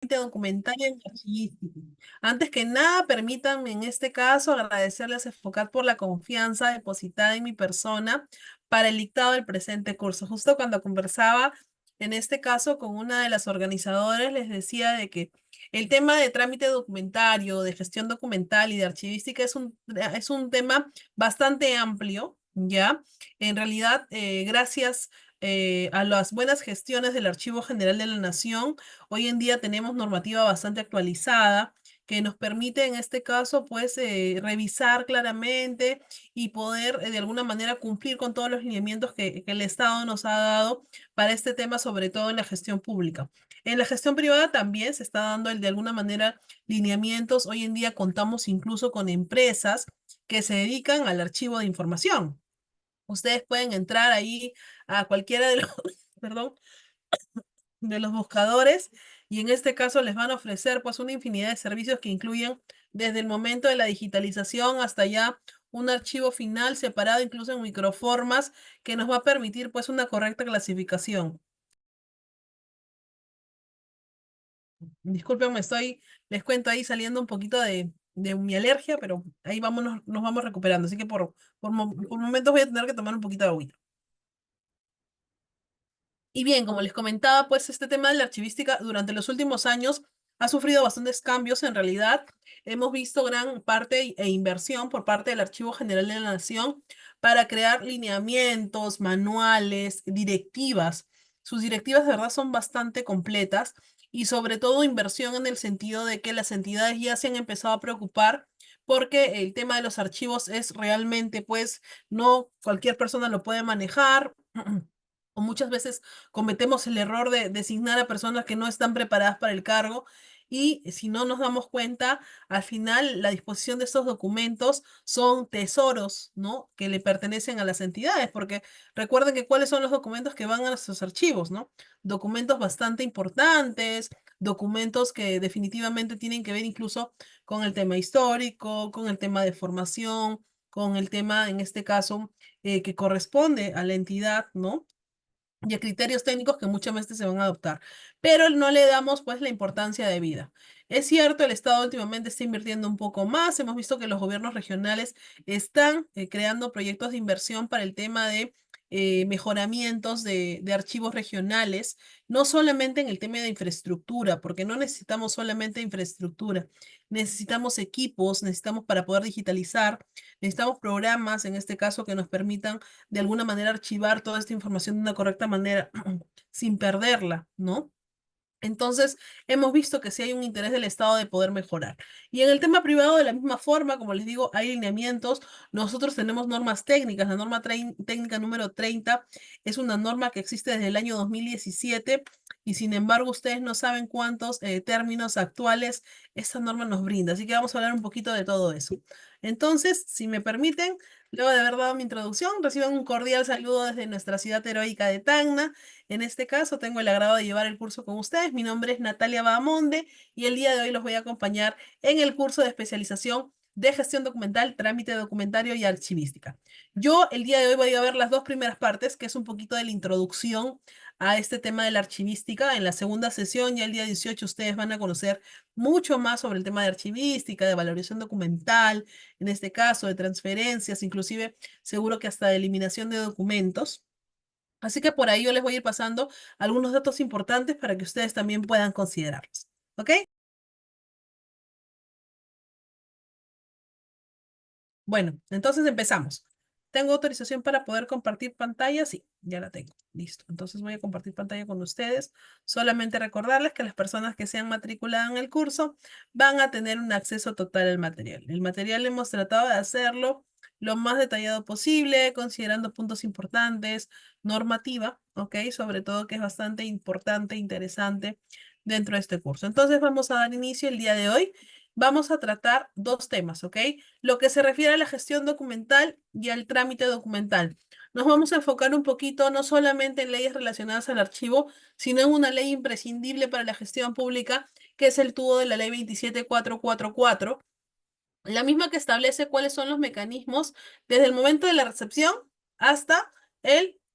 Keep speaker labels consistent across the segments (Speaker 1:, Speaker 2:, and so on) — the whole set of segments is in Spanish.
Speaker 1: documentaria y archivística. Antes que nada, permítanme en este caso agradecerles a FOCAT por la confianza depositada en mi persona para el dictado del presente curso. Justo cuando conversaba, en este caso, con una de las organizadoras, les decía de que el tema de trámite documentario, de gestión documental y de archivística es un tema bastante amplio, ¿ya? En realidad, gracias a las buenas gestiones del Archivo General de la Nación, hoy en día tenemos normativa bastante actualizada que nos permite en este caso pues revisar claramente y poder de alguna manera cumplir con todos los lineamientos que el Estado nos ha dado para este tema, sobre todo en la gestión pública. En la gestión privada también se está dando de alguna manera lineamientos. Hoy en día contamos incluso con empresas que se dedican al archivo de información. Ustedes pueden entrar ahí a cualquiera de los, perdón, de los buscadores y en este caso les van a ofrecer pues una infinidad de servicios que incluyen desde el momento de la digitalización hasta ya un archivo final separado incluso en microformas que nos va a permitir pues una correcta clasificación. Disculpen, les cuento ahí saliendo un poquito de mi alergia, pero ahí vamos, nos vamos recuperando. Así que por momentos voy a tener que tomar un poquito de agua. Y bien, como les comentaba, pues este tema de la archivística durante los últimos años ha sufrido bastantes cambios. En realidad, hemos visto gran parte e inversión por parte del Archivo General de la Nación para crear lineamientos, manuales, directivas. Sus directivas de verdad son bastante completas y sobre todo inversión en el sentido de que las entidades ya se han empezado a preocupar porque el tema de los archivos es realmente, pues, no cualquier persona lo puede manejar. O muchas veces cometemos el error de designar a personas que no están preparadas para el cargo y si no nos damos cuenta, al final la disposición de estos documentos son tesoros, ¿no? Que le pertenecen a las entidades, porque recuerden que cuáles son los documentos que van a nuestros archivos, ¿no? Documentos bastante importantes, documentos que definitivamente tienen que ver incluso con el tema histórico, con el tema de formación, con el tema, en este caso, que corresponde a la entidad, ¿no? Y a criterios técnicos que muchas veces se van a adoptar, pero no le damos pues la importancia de vida. Es cierto, el Estado últimamente está invirtiendo un poco más, hemos visto que los gobiernos regionales están creando proyectos de inversión para el tema de mejoramientos de archivos regionales, no solamente en el tema de infraestructura, porque no necesitamos solamente infraestructura, necesitamos equipos, necesitamos para poder digitalizar, necesitamos programas, en este caso, que nos permitan de alguna manera archivar toda esta información de una correcta manera sin perderla, ¿no? Entonces, hemos visto que sí hay un interés del Estado de poder mejorar. Y en el tema privado, de la misma forma, como les digo, hay lineamientos. Nosotros tenemos normas técnicas. La norma técnica número 30 es una norma que existe desde el año 2017 y sin embargo ustedes no saben cuántos términos actuales esta norma nos brinda. Así que vamos a hablar un poquito de todo eso. Entonces, si me permiten, luego de haber dado mi introducción, reciban un cordial saludo desde nuestra ciudad heroica de Tacna. En este caso, tengo el agrado de llevar el curso con ustedes. Mi nombre es Natalia Bahamonde y el día de hoy los voy a acompañar en el curso de especialización de gestión documental, trámite documentario y archivística. Yo el día de hoy voy a ver las dos primeras partes, que es un poquito de la introducción a este tema de la archivística. En la segunda sesión, ya el día 18, ustedes van a conocer mucho más sobre el tema de archivística, de valoración documental, en este caso de transferencias, inclusive seguro que hasta de eliminación de documentos. Así que por ahí yo les voy a ir pasando algunos datos importantes para que ustedes también puedan considerarlos. ¿Ok? Bueno, entonces empezamos. ¿Tengo autorización para poder compartir pantalla? Sí, ya la tengo. Listo. Entonces voy a compartir pantalla con ustedes. Solamente recordarles que las personas que se han matriculado en el curso van a tener un acceso total al material. El material hemos tratado de hacerlo lo más detallado posible, considerando puntos importantes, normativa, ¿ok? Sobre todo que es bastante importante e interesante dentro de este curso. Entonces vamos a dar inicio el día de hoy. Vamos a tratar dos temas, ¿ok? Lo que se refiere a la gestión documental y al trámite documental. Nos vamos a enfocar un poquito no solamente en leyes relacionadas al archivo, sino en una ley imprescindible para la gestión pública, que es el tubo de la ley 27444, la misma que establece cuáles son los mecanismos desde el momento de la recepción hasta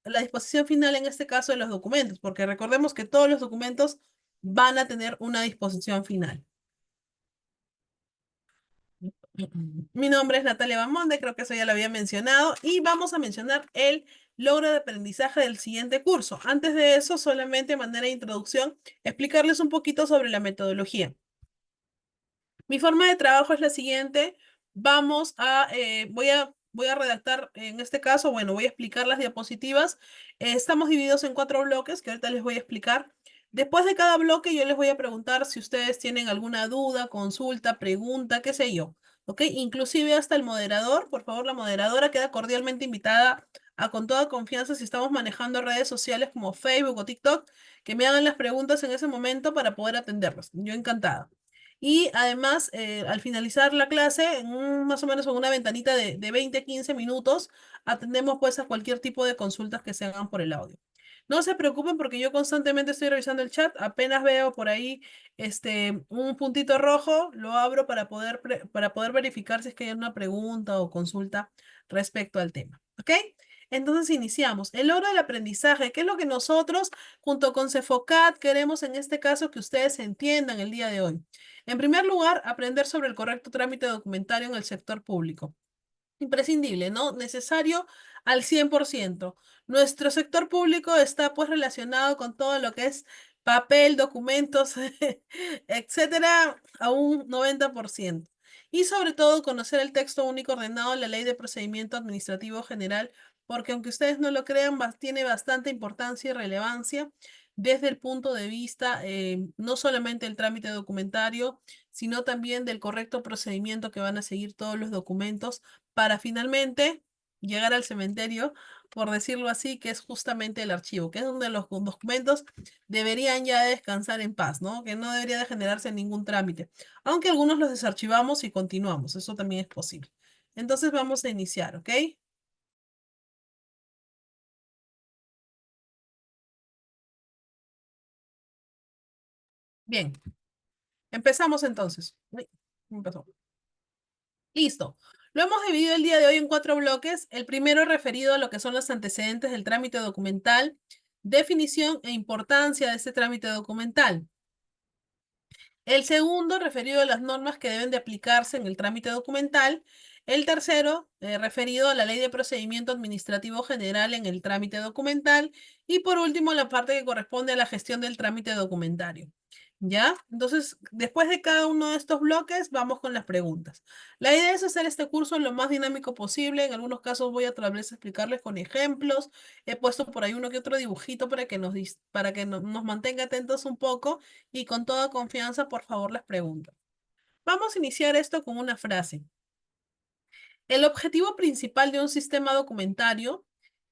Speaker 1: la disposición final, en este caso, de los documentos, porque recordemos que todos los documentos van a tener una disposición final. Mi nombre es Natalia Bamonde, creo que eso ya lo había mencionado, y vamos a mencionar el logro de aprendizaje del siguiente curso. Antes de eso, solamente de manera de introducción, explicarles un poquito sobre la metodología. Mi forma de trabajo es la siguiente. Voy a redactar, en este caso, bueno, voy a explicar las diapositivas. Estamos divididos en 4 bloques que ahorita les voy a explicar. Después de cada bloque yo les voy a preguntar si ustedes tienen alguna duda, consulta, pregunta, qué sé yo. ¿Ok? Inclusive hasta el moderador, por favor, la moderadora queda cordialmente invitada a con toda confianza si estamos manejando redes sociales como Facebook o TikTok, que me hagan las preguntas en ese momento para poder atenderlas. Yo encantada. Y además, al finalizar la clase, más o menos en una ventanita de 20, 15 minutos, atendemos pues a cualquier tipo de consultas que se hagan por el audio. No se preocupen porque yo constantemente estoy revisando el chat, apenas veo por ahí un puntito rojo, lo abro para poder verificar si es que hay una pregunta o consulta respecto al tema. ¿Ok? Entonces iniciamos. El logro del aprendizaje, ¿qué es lo que nosotros, junto con Cefocat, queremos en este caso que ustedes entiendan el día de hoy? En primer lugar, aprender sobre el correcto trámite documentario en el sector público. Imprescindible, ¿no? Necesario al 100%. Nuestro sector público está pues relacionado con todo lo que es papel, documentos, etcétera, a un 90%. Y sobre todo conocer el texto único ordenado, la Ley de Procedimiento Administrativo General, porque aunque ustedes no lo crean, tiene bastante importancia y relevancia desde el punto de vista no solamente del trámite documentario, sino también del correcto procedimiento que van a seguir todos los documentos para finalmente llegar al cementerio, por decirlo así, que es justamente el archivo, que es donde los documentos deberían ya descansar en paz, ¿no? Que no debería de generarse ningún trámite, aunque algunos los desarchivamos y continuamos, eso también es posible. Entonces vamos a iniciar, ¿ok? Bien, empezamos entonces. Uy, empezó. Listo. Lo hemos dividido el día de hoy en 4 bloques. El primero referido a lo que son los antecedentes del trámite documental, definición e importancia de este trámite documental. El segundo, referido a las normas que deben de aplicarse en el trámite documental. El tercero, referido a la Ley de Procedimiento Administrativo General en el trámite documental. Y por último, la parte que corresponde a la gestión del trámite documentario. ¿Ya? Entonces, después de cada uno de estos bloques, vamos con las preguntas. La idea es hacer este curso lo más dinámico posible. En algunos casos voy a tal vez explicarles con ejemplos. He puesto por ahí uno que otro dibujito para que para que nos mantenga atentos un poco y con toda confianza, por favor, las preguntas. Vamos a iniciar esto con una frase. El objetivo principal de un sistema documentario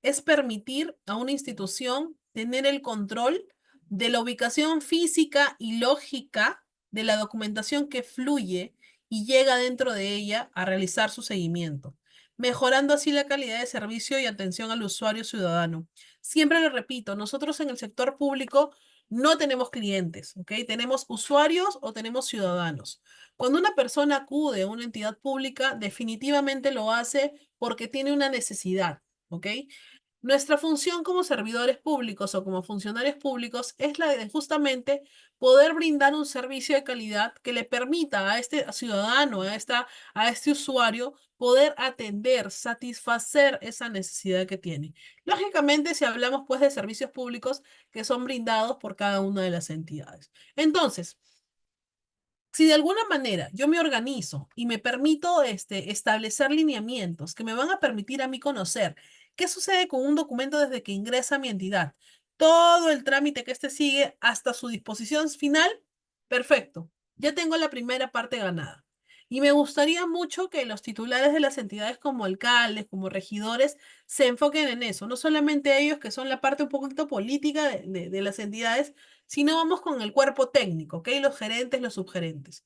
Speaker 1: es permitir a una institución tener el control de la ubicación física y lógica de la documentación que fluye y llega dentro de ella a realizar su seguimiento, mejorando así la calidad de servicio y atención al usuario ciudadano. Siempre lo repito, nosotros en el sector público no tenemos clientes, ¿ok? Tenemos usuarios o tenemos ciudadanos. Cuando una persona acude a una entidad pública, definitivamente lo hace porque tiene una necesidad, ¿ok? Nuestra función como servidores públicos o como funcionarios públicos es la de justamente poder brindar un servicio de calidad que le permita a este ciudadano, a este usuario, poder atender, satisfacer esa necesidad que tiene. Lógicamente, si hablamos pues de servicios públicos que son brindados por cada una de las entidades. Entonces, si de alguna manera yo me organizo y me permito establecer lineamientos que me van a permitir a mí conocer qué sucede con un documento desde que ingresa a mi entidad, todo el trámite que éste sigue hasta su disposición final, perfecto. Ya tengo la primera parte ganada. Y me gustaría mucho que los titulares de las entidades como alcaldes, como regidores, se enfoquen en eso. No solamente ellos, que son la parte un poquito política de las entidades, si no vamos con el cuerpo técnico, ¿ok? Los gerentes, los subgerentes.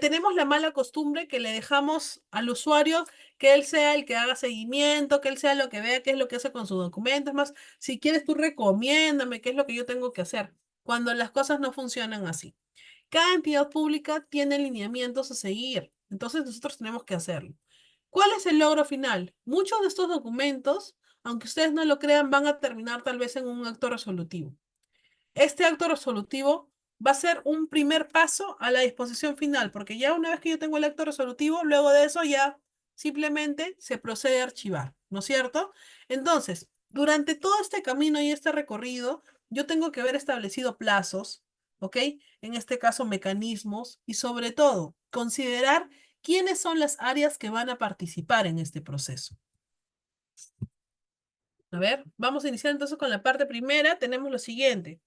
Speaker 1: Tenemos la mala costumbre que le dejamos al usuario que él sea el que haga seguimiento, que él sea lo que vea, qué es lo que hace con sus documentos. Más, si quieres tú recomiéndame qué es lo que yo tengo que hacer cuando las cosas no funcionan así. Cada entidad pública tiene lineamientos a seguir, entonces nosotros tenemos que hacerlo. ¿Cuál es el logro final? Muchos de estos documentos, aunque ustedes no lo crean, van a terminar tal vez en un acto resolutivo. Este acto resolutivo va a ser un primer paso a la disposición final, porque ya una vez que yo tengo el acto resolutivo, luego de eso ya simplemente se procede a archivar, ¿no es cierto? Entonces, durante todo este camino y este recorrido, yo tengo que haber establecido plazos, ¿ok? En este caso, mecanismos y sobre todo, considerar quiénes son las áreas que van a participar en este proceso. A ver, vamos a iniciar entonces con la parte primera. Tenemos lo siguiente.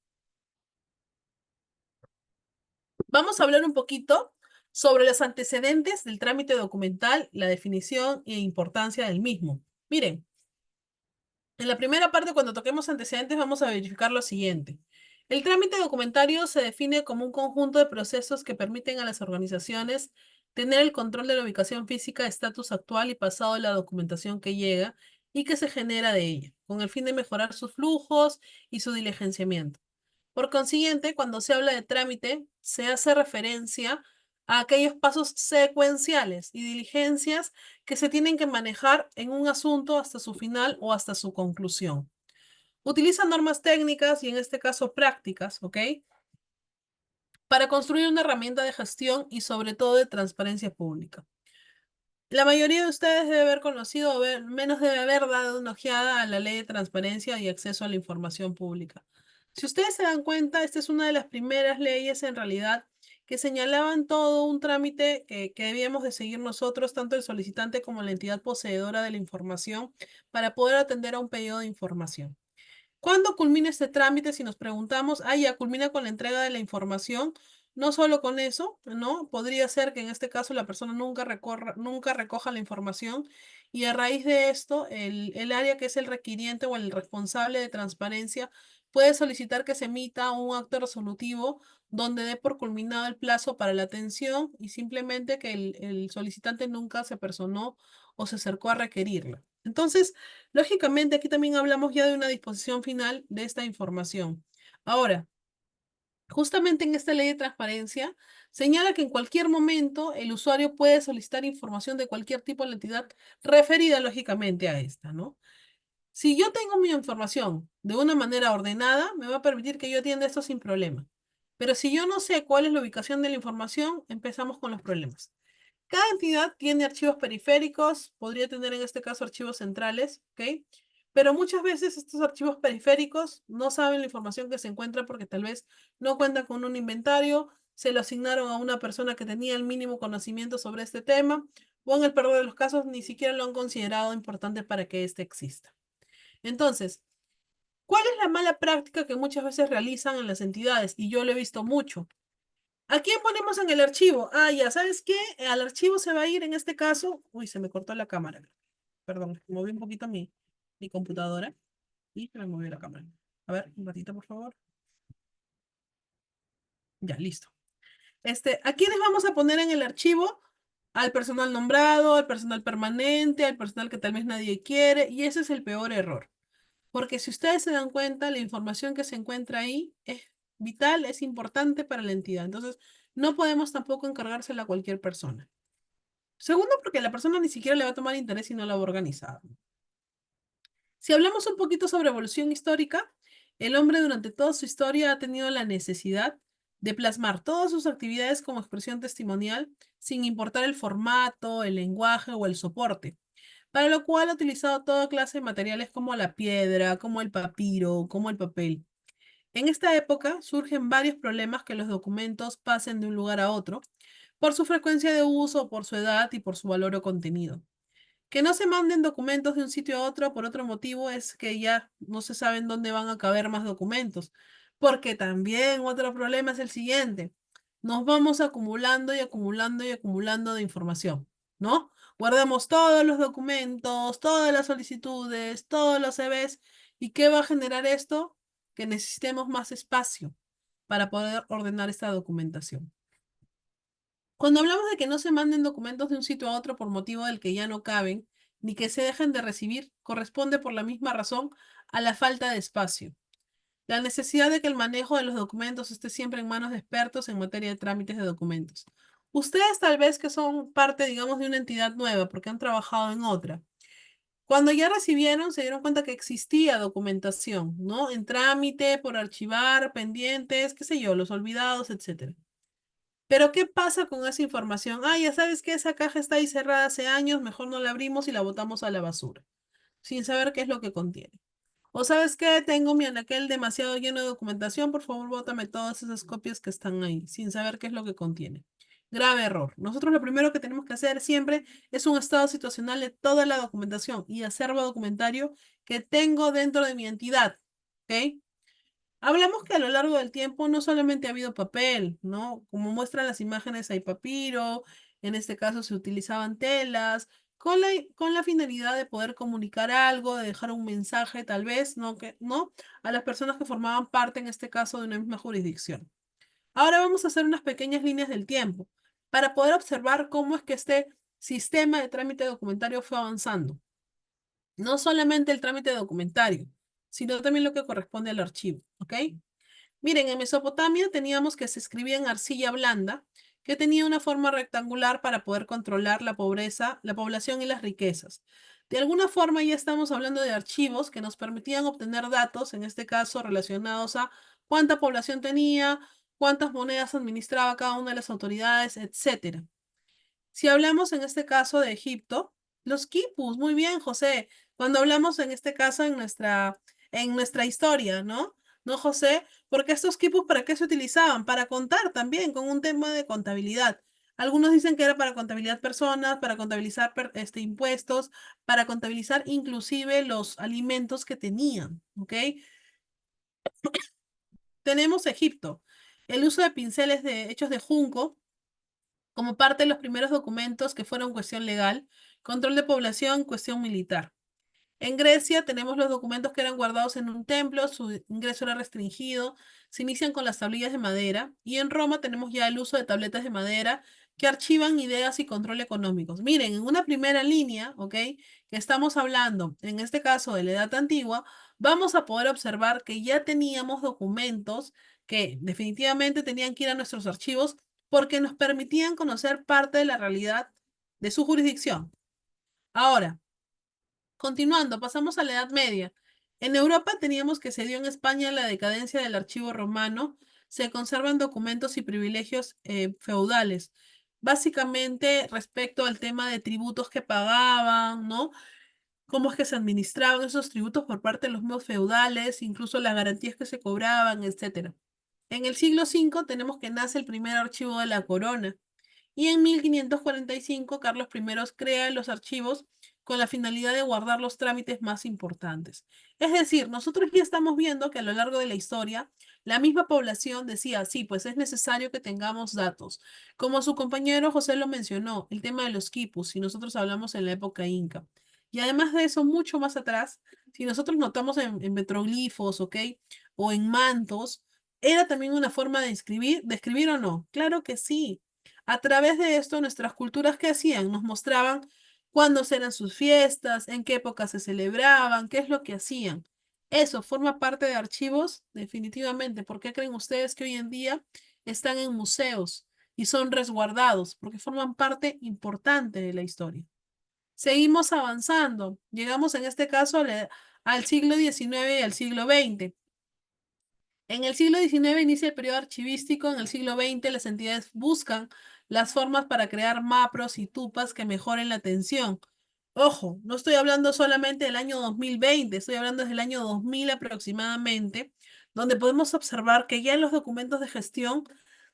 Speaker 1: Vamos a hablar un poquito sobre los antecedentes del trámite documental, la definición e importancia del mismo. Miren, en la primera parte, cuando toquemos antecedentes, vamos a verificar lo siguiente. El trámite documentario se define como un conjunto de procesos que permiten a las organizaciones tener el control de la ubicación física, estatus actual y pasado de la documentación que llega y que se genera de ella, con el fin de mejorar sus flujos y su diligenciamiento. Por consiguiente, cuando se habla de trámite, se hace referencia a aquellos pasos secuenciales y diligencias que se tienen que manejar en un asunto hasta su final o hasta su conclusión. Utiliza normas técnicas y en este caso prácticas, ¿ok? Para construir una herramienta de gestión y sobre todo de transparencia pública. La mayoría de ustedes debe haber conocido o menos debe haber dado una ojeada a la Ley de Transparencia y Acceso a la Información Pública. Si ustedes se dan cuenta, esta es una de las primeras leyes en realidad que señalaban todo un trámite que debíamos de seguir nosotros, tanto el solicitante como la entidad poseedora de la información, para poder atender a un pedido de información. ¿Cuándo culmina este trámite? Si nos preguntamos, ya culmina con la entrega de la información. No solo con eso, ¿no? Podría ser que en este caso la persona nunca recoja la información y a raíz de esto, el área que es el requiriente o el responsable de transparencia puede solicitar que se emita un acto resolutivo donde dé por culminado el plazo para la atención y simplemente que el solicitante nunca se personó o se acercó a requerirla. Entonces, lógicamente, aquí también hablamos ya de una disposición final de esta información. Ahora, justamente en esta ley de transparencia, señala que en cualquier momento el usuario puede solicitar información de cualquier tipo de la entidad referida, lógicamente, a esta, ¿no? Si yo tengo mi información de una manera ordenada, me va a permitir que yo atienda esto sin problema. Pero si yo no sé cuál es la ubicación de la información, empezamos con los problemas. Cada entidad tiene archivos periféricos, podría tener en este caso archivos centrales, ¿ok? Pero muchas veces estos archivos periféricos no saben la información que se encuentra porque tal vez no cuentan con un inventario, se lo asignaron a una persona que tenía el mínimo conocimiento sobre este tema, o en el peor de los casos ni siquiera lo han considerado importante para que éste exista. Entonces, ¿cuál es la mala práctica que muchas veces realizan en las entidades? Y yo lo he visto mucho. ¿A quién ponemos en el archivo? Ya, ¿sabes qué? Al archivo se va a ir en este caso. Uy, se me cortó la cámara. Perdón, moví un poquito mi computadora y se me movió la cámara. A ver, un ratito, por favor. Ya, listo. ¿A quiénes vamos a poner en el archivo? Al personal nombrado, al personal permanente, al personal que tal vez nadie quiere, y ese es el peor error. Porque si ustedes se dan cuenta, la información que se encuentra ahí es vital, es importante para la entidad. Entonces, no podemos tampoco encargársela a cualquier persona. Segundo, porque la persona ni siquiera le va a tomar interés y no la va a organizar. Si hablamos un poquito sobre evolución histórica, el hombre durante toda su historia ha tenido la necesidad de plasmar todas sus actividades como expresión testimonial, sin importar el formato, el lenguaje o el soporte, para lo cual ha utilizado toda clase de materiales como la piedra, como el papiro, como el papel. En esta época surgen varios problemas que los documentos pasen de un lugar a otro, por su frecuencia de uso, por su edad y por su valor o contenido. Que no se manden documentos de un sitio a otro por otro motivo es que ya no se sabe en dónde van a caber más documentos. Porque también otro problema es el siguiente. Nos vamos acumulando y acumulando y acumulando de información, ¿no? Guardamos todos los documentos, todas las solicitudes, todos los CVs. ¿Y qué va a generar esto? Que necesitemos más espacio para poder ordenar esta documentación. Cuando hablamos de que no se manden documentos de un sitio a otro por motivo del que ya no caben, ni que se dejen de recibir, corresponde por la misma razón a la falta de espacio. La necesidad de que el manejo de los documentos esté siempre en manos de expertos en materia de trámites de documentos. Ustedes tal vez que son parte, digamos, de una entidad nueva porque han trabajado en otra. Cuando ya recibieron, se dieron cuenta que existía documentación, ¿no? En trámite, por archivar, pendientes, qué sé yo, los olvidados, etcétera. Pero ¿qué pasa con esa información? Ah, ya sabes que esa caja está ahí cerrada hace años, mejor no la abrimos y la botamos a la basura, sin saber qué es lo que contiene. O sabes qué, tengo mi anaquel demasiado lleno de documentación, por favor, bótame todas esas copias que están ahí, sin saber qué es lo que contiene. Grave error. Nosotros lo primero que tenemos que hacer siempre es un estado situacional de toda la documentación y acervo documentario que tengo dentro de mi entidad. ¿Ok? Hablamos que a lo largo del tiempo no solamente ha habido papel, ¿no? Como muestran las imágenes, hay papiro, en este caso se utilizaban telas, con la finalidad de poder comunicar algo, de dejar un mensaje, tal vez, ¿no? ¿No? A las personas que formaban parte, en este caso, de una misma jurisdicción. Ahora vamos a hacer unas pequeñas líneas del tiempo para poder observar cómo es que este sistema de trámite documentario fue avanzando. No solamente el trámite documentario, sino también lo que corresponde al archivo, ¿ok? Miren, en Mesopotamia teníamos que se escribía en arcilla blanda, que tenía una forma rectangular para poder controlar la pobreza, la población y las riquezas. De alguna forma ya estamos hablando de archivos que nos permitían obtener datos, en este caso relacionados a cuánta población tenía, cuántas monedas administraba cada una de las autoridades, etcétera. Si hablamos en este caso de Egipto, los quipus, muy bien, José. Cuando hablamos en este caso en nuestra historia, ¿no? ¿No, José? Porque estos quipus, ¿para qué se utilizaban? Para contar también, con un tema de contabilidad. Algunos dicen que era para contabilizar personas, para contabilizar impuestos, para contabilizar inclusive los alimentos que tenían, ¿ok? Tenemos Egipto. El uso de pinceles hechos de junco como parte de los primeros documentos que fueron cuestión legal, control de población, cuestión militar. En Grecia tenemos los documentos que eran guardados en un templo, su ingreso era restringido, se inician con las tablillas de madera, y en Roma tenemos ya el uso de tabletas de madera que archivan ideas y control económicos. Miren, en una primera línea, ¿ok? Que estamos hablando, en este caso de la Edad Antigua, vamos a poder observar que ya teníamos documentos que definitivamente tenían que ir a nuestros archivos porque nos permitían conocer parte de la realidad de su jurisdicción. Ahora, continuando, pasamos a la Edad Media. En Europa teníamos que se dio en España la decadencia del archivo romano, se conservan documentos y privilegios feudales, básicamente respecto al tema de tributos que pagaban, ¿no? Cómo es que se administraban esos tributos por parte de los mismos feudales, incluso las garantías que se cobraban, etcétera. En el siglo V tenemos que nace el primer archivo de la corona. Y en 1545, Carlos I crea los archivos con la finalidad de guardar los trámites más importantes. Es decir, nosotros ya estamos viendo que a lo largo de la historia, la misma población decía, sí, pues es necesario que tengamos datos. Como su compañero José lo mencionó, el tema de los quipus, si nosotros hablamos en la época inca. Y además de eso, mucho más atrás, si nosotros notamos en petroglifos, ¿ok? O en mantos, era también una forma de escribir o no. Claro que sí. A través de esto, nuestras culturas, ¿qué hacían? Nos mostraban cuándo eran sus fiestas, en qué época se celebraban, qué es lo que hacían. Eso forma parte de archivos, definitivamente. ¿Por qué creen ustedes que hoy en día están en museos y son resguardados? Porque forman parte importante de la historia. Seguimos avanzando. Llegamos en este caso al siglo XIX y al siglo XX. En el siglo XIX inicia el periodo archivístico, en el siglo XX las entidades buscan las formas para crear mapros y tupas que mejoren la atención. Ojo, no estoy hablando solamente del año 2020, estoy hablando desde el año 2000 aproximadamente, donde podemos observar que ya en los documentos de gestión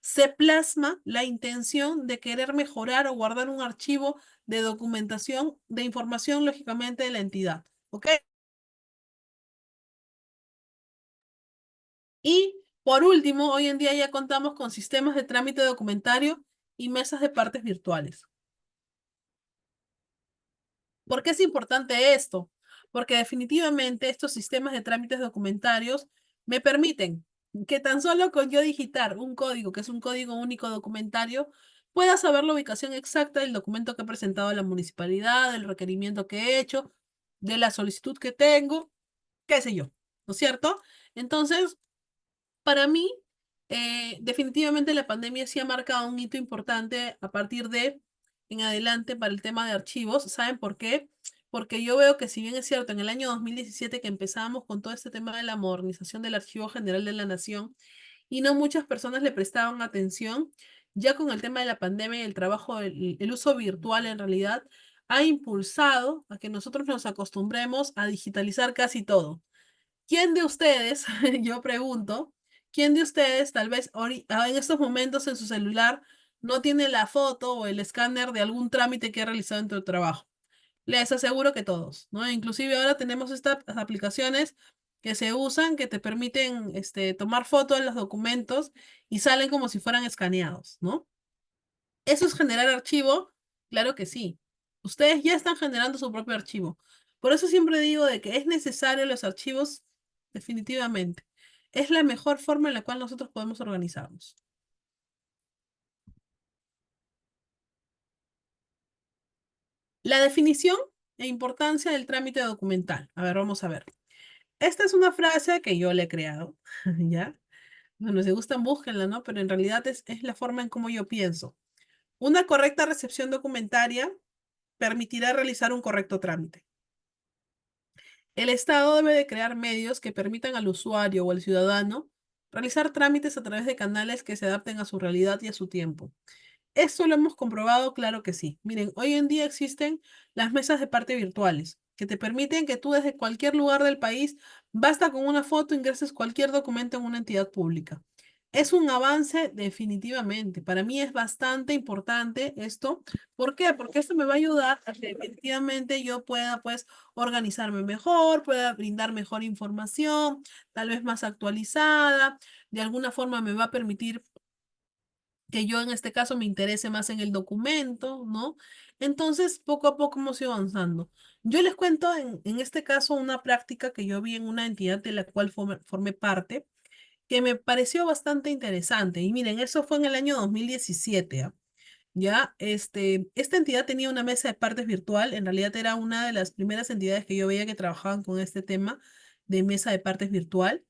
Speaker 1: se plasma la intención de querer mejorar o guardar un archivo de documentación, de información, lógicamente, de la entidad. ¿Ok? Y por último, hoy en día ya contamos con sistemas de trámite documentario y mesas de partes virtuales. ¿Por qué es importante esto? Porque definitivamente estos sistemas de trámites documentarios me permiten que tan solo con yo digitar un código, que es un código único documentario, pueda saber la ubicación exacta del documento que he presentado a la municipalidad, del requerimiento que he hecho, de la solicitud que tengo, qué sé yo, ¿no es cierto? Entonces, para mí, definitivamente la pandemia sí ha marcado un hito importante a partir de en adelante para el tema de archivos. ¿Saben por qué? porque yo veo que si bien es cierto, en el año 2017 que empezamos con todo este tema de la modernización del Archivo General de la Nación, y no muchas personas le prestaban atención, ya con el tema de la pandemia y el trabajo, el uso virtual en realidad, ha impulsado a que nosotros nos acostumbremos a digitalizar casi todo. ¿Quién de ustedes, yo pregunto, quién de ustedes tal vez en estos momentos en su celular no tiene la foto o el escáner de algún trámite que ha realizado en tu trabajo? Les aseguro que todos, ¿no? Inclusive ahora tenemos estas aplicaciones que se usan que te permiten tomar fotos de los documentos y salen como si fueran escaneados, ¿no? ¿Eso es generar archivo? Claro que sí. Ustedes ya están generando su propio archivo. Por eso siempre digo de que es necesario los archivos, definitivamente. Es la mejor forma en la cual nosotros podemos organizarnos. La definición e importancia del trámite documental. A ver, vamos a ver. Esta es una frase que yo le he creado, ¿ya? Bueno, si gustan, búsquenla, ¿no? Pero en realidad es la forma en cómo yo pienso. Una correcta recepción documentaria permitirá realizar un correcto trámite. El Estado debe de crear medios que permitan al usuario o al ciudadano realizar trámites a través de canales que se adapten a su realidad y a su tiempo. ¿Esto lo hemos comprobado? Claro que sí. Miren, hoy en día existen las mesas de parte virtuales que te permiten que tú desde cualquier lugar del país, basta con una foto, ingreses cualquier documento en una entidad pública. Es un avance definitivamente. Para mí es bastante importante esto. ¿Por qué? Porque esto me va a ayudar a que efectivamente yo pueda pues organizarme mejor, pueda brindar mejor información, tal vez más actualizada. De alguna forma me va a permitir que yo en este caso me interese más en el documento, ¿no? Entonces, poco a poco hemos ido avanzando. Yo les cuento en este caso una práctica que yo vi en una entidad de la cual formé parte, que me pareció bastante interesante. Y miren, eso fue en el año 2017, ¿ah? Ya, esta entidad tenía una mesa de partes virtual, en realidad era una de las primeras entidades que yo veía que trabajaban con este tema de mesa de partes virtual.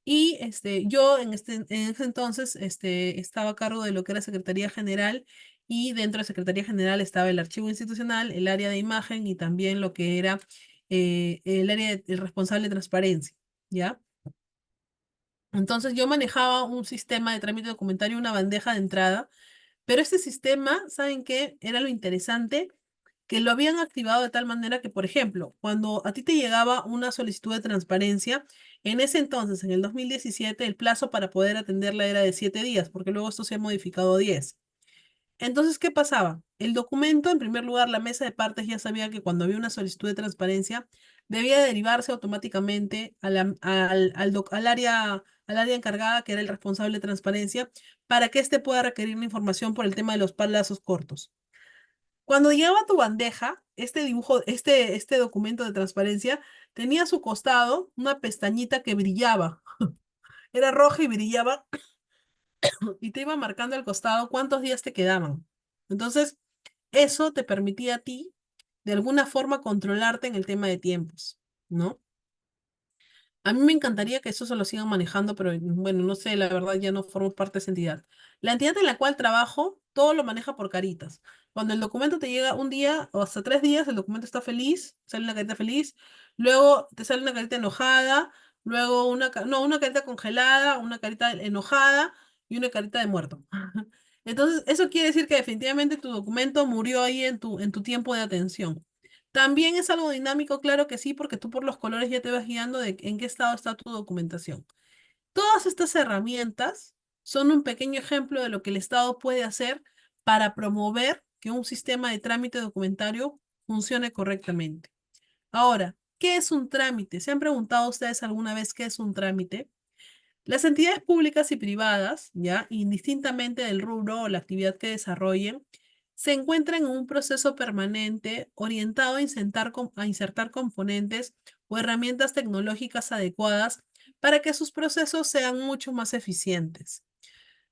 Speaker 1: Y yo en ese entonces estaba a cargo de lo que era Secretaría General y dentro de Secretaría General estaba el archivo institucional, el área de imagen y también lo que era el área el responsable de transparencia, ¿ya? Entonces yo manejaba un sistema de trámite documentario, una bandeja de entrada, pero este sistema, ¿saben qué? Era lo interesante que lo habían activado de tal manera que, por ejemplo, cuando a ti te llegaba una solicitud de transparencia, en ese entonces, en el 2017, el plazo para poder atenderla era de 7 días, porque luego esto se ha modificado a 10. Entonces, ¿qué pasaba? El documento, en primer lugar, la mesa de partes ya sabía que cuando había una solicitud de transparencia, debía derivarse automáticamente al área encargada, que era el responsable de transparencia, para que éste pueda requerir la información por el tema de los plazos cortos. Cuando llegaba a tu bandeja, este dibujo, este documento de transparencia tenía a su costado una pestañita que brillaba. Era roja y brillaba y te iba marcando al costado cuántos días te quedaban. Entonces, eso te permitía a ti, de alguna forma, controlarte en el tema de tiempos, ¿no? A mí me encantaría que eso se lo sigan manejando, pero bueno, no sé, la verdad ya no formo parte de esa entidad. La entidad en la cual trabajo, todo lo maneja por caritas. Cuando el documento te llega un día o hasta 3 días, el documento está feliz, sale una carita feliz, luego te sale una carita enojada, luego una carita congelada, una carita enojada y una carita de muerto. Entonces, eso quiere decir que definitivamente tu documento murió ahí en tu tiempo de atención. También es algo dinámico, claro que sí, porque tú por los colores ya te vas guiando de en qué estado está tu documentación. Todas estas herramientas son un pequeño ejemplo de lo que el Estado puede hacer para promover que un sistema de trámite documentario funcione correctamente. Ahora, ¿qué es un trámite? ¿Se han preguntado ustedes alguna vez qué es un trámite? Las entidades públicas y privadas, ya, indistintamente del rubro o la actividad que desarrollen, se encuentran en un proceso permanente orientado a insertar componentes o herramientas tecnológicas adecuadas para que sus procesos sean mucho más eficientes.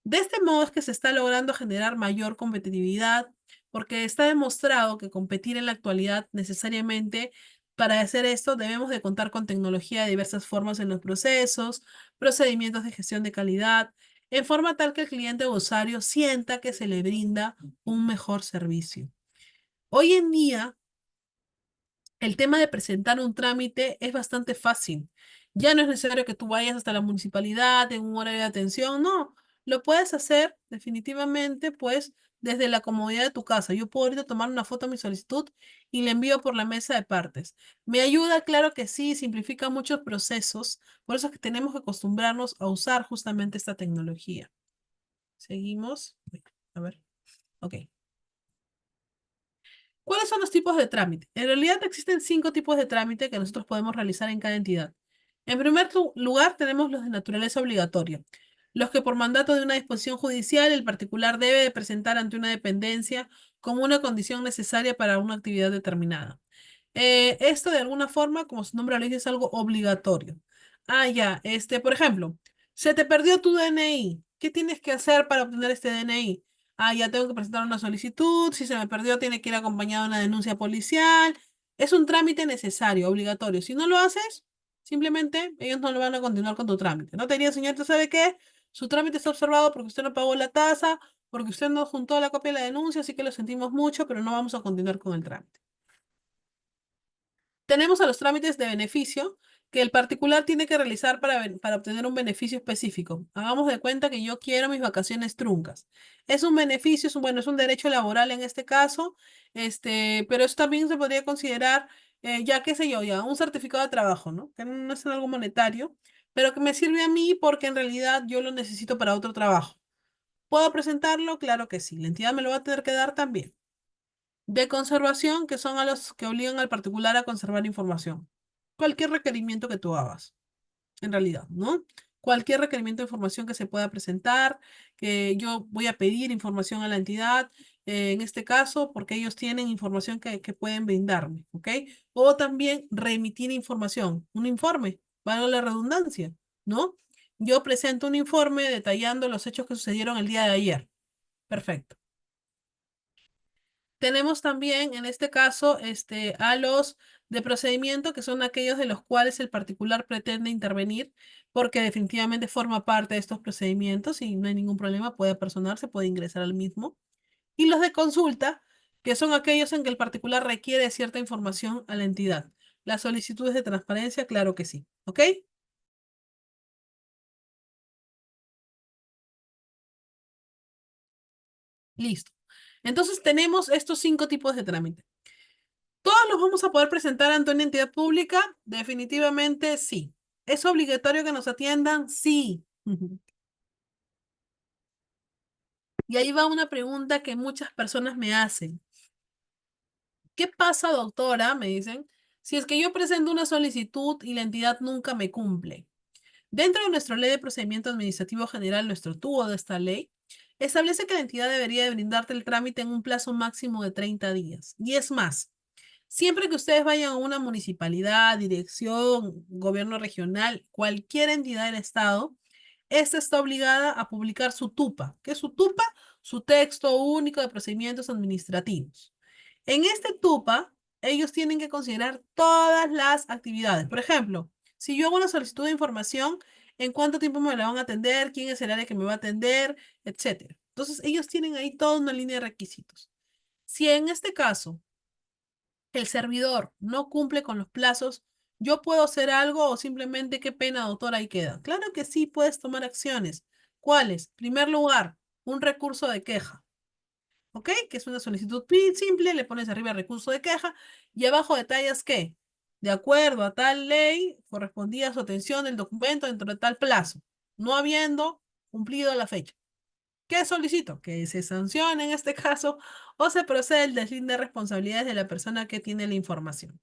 Speaker 1: De este modo es que se está logrando generar mayor competitividad, porque está demostrado que competir en la actualidad necesariamente para hacer esto debemos de contar con tecnología de diversas formas en los procesos, procedimientos de gestión de calidad, en forma tal que el cliente o usuario sienta que se le brinda un mejor servicio. Hoy en día El tema de presentar un trámite es bastante fácil. Ya no es necesario que tú vayas hasta la municipalidad en un horario de atención, no. Lo puedes hacer definitivamente, pues, desde la comodidad de tu casa. Yo puedo ahorita tomar una foto de mi solicitud y la envío por la mesa de partes. ¿Me ayuda? Claro que sí, simplifica muchos procesos. Por eso es que tenemos que acostumbrarnos a usar justamente esta tecnología. Seguimos. A ver, ok. ¿Cuáles son los tipos de trámite? En realidad existen 5 tipos de trámite que nosotros podemos realizar en cada entidad. En primer lugar, tenemos los de naturaleza obligatoria, los que por mandato de una disposición judicial el particular debe de presentar ante una dependencia como una condición necesaria para una actividad determinada. Esto de alguna forma, como su nombre lo dice, es algo obligatorio. Ya, por ejemplo, se te perdió tu DNI. ¿Qué tienes que hacer para obtener este DNI? Ya tengo que presentar una solicitud. Si se me perdió, tiene que ir acompañado de una denuncia policial. Es un trámite necesario, obligatorio. Si no lo haces, simplemente ellos no lo van a continuar con tu trámite. No te diría, señor, ¿tú sabe qué? Su trámite está observado porque usted no pagó la tasa, porque usted no juntó la copia de la denuncia, así que lo sentimos mucho, pero no vamos a continuar con el trámite. Tenemos a los trámites de beneficio que el particular tiene que realizar para obtener un beneficio específico. Hagamos de cuenta que yo quiero mis vacaciones truncas. Es un beneficio, bueno, es un derecho laboral en este caso, pero eso también se podría considerar, ya qué sé yo, ya un certificado de trabajo, ¿no? Que no es algo monetario, pero que me sirve a mí porque en realidad yo lo necesito para otro trabajo. ¿Puedo presentarlo? Claro que sí. La entidad me lo va a tener que dar también. De conservación, que son a los que obligan al particular a conservar información. Cualquier requerimiento que tú hagas, en realidad, ¿no? Cualquier requerimiento de información que se pueda presentar, que yo voy a pedir información a la entidad, en este caso, porque ellos tienen información que pueden brindarme, ¿ok? O también remitir información, un informe, valga la redundancia, ¿no? Yo presento un informe detallando los hechos que sucedieron el día de ayer. Perfecto. Tenemos también, en este caso, a los de procedimiento, que son aquellos de los cuales el particular pretende intervenir, porque definitivamente forma parte de estos procedimientos y no hay ningún problema, puede personarse, puede ingresar al mismo. Y los de consulta, que son aquellos en que el particular requiere cierta información a la entidad. Las solicitudes de transparencia, claro que sí. ¿Ok? Listo. Entonces tenemos estos 5 tipos de trámite. ¿Todos los vamos a poder presentar ante una entidad pública? Definitivamente sí. ¿Es obligatorio que nos atiendan? Sí. Y ahí va una pregunta que muchas personas me hacen. ¿Qué pasa, doctora? Me dicen, si es que yo presento una solicitud y la entidad nunca me cumple. Dentro de nuestra Ley de Procedimiento Administrativo General, nuestro tubo de esta ley, establece que la entidad debería de brindarte el trámite en un plazo máximo de 30 días. Y es más, siempre que ustedes vayan a una municipalidad, dirección, gobierno regional, cualquier entidad del Estado, esta está obligada a publicar su TUPA. ¿Qué es su TUPA? Su texto único de procedimientos administrativos. En este TUPA, ellos tienen que considerar todas las actividades. Por ejemplo, si yo hago una solicitud de información, ¿en cuánto tiempo me la van a atender? ¿Quién es el área que me va a atender? Etcétera. Entonces, ellos tienen ahí toda una línea de requisitos. Si en este caso el servidor no cumple con los plazos, ¿yo puedo hacer algo o simplemente qué pena, doctor, ahí queda? Claro que sí, puedes tomar acciones. ¿Cuáles? Primer lugar, un recurso de queja. ¿Ok? Que es una solicitud simple, le pones arriba recurso de queja y abajo detallas que, de acuerdo a tal ley, correspondía su atención el documento dentro de tal plazo, no habiendo cumplido la fecha. ¿Qué solicito? Que se sancione en este caso o se procede el deslinde de responsabilidades de la persona que tiene la información.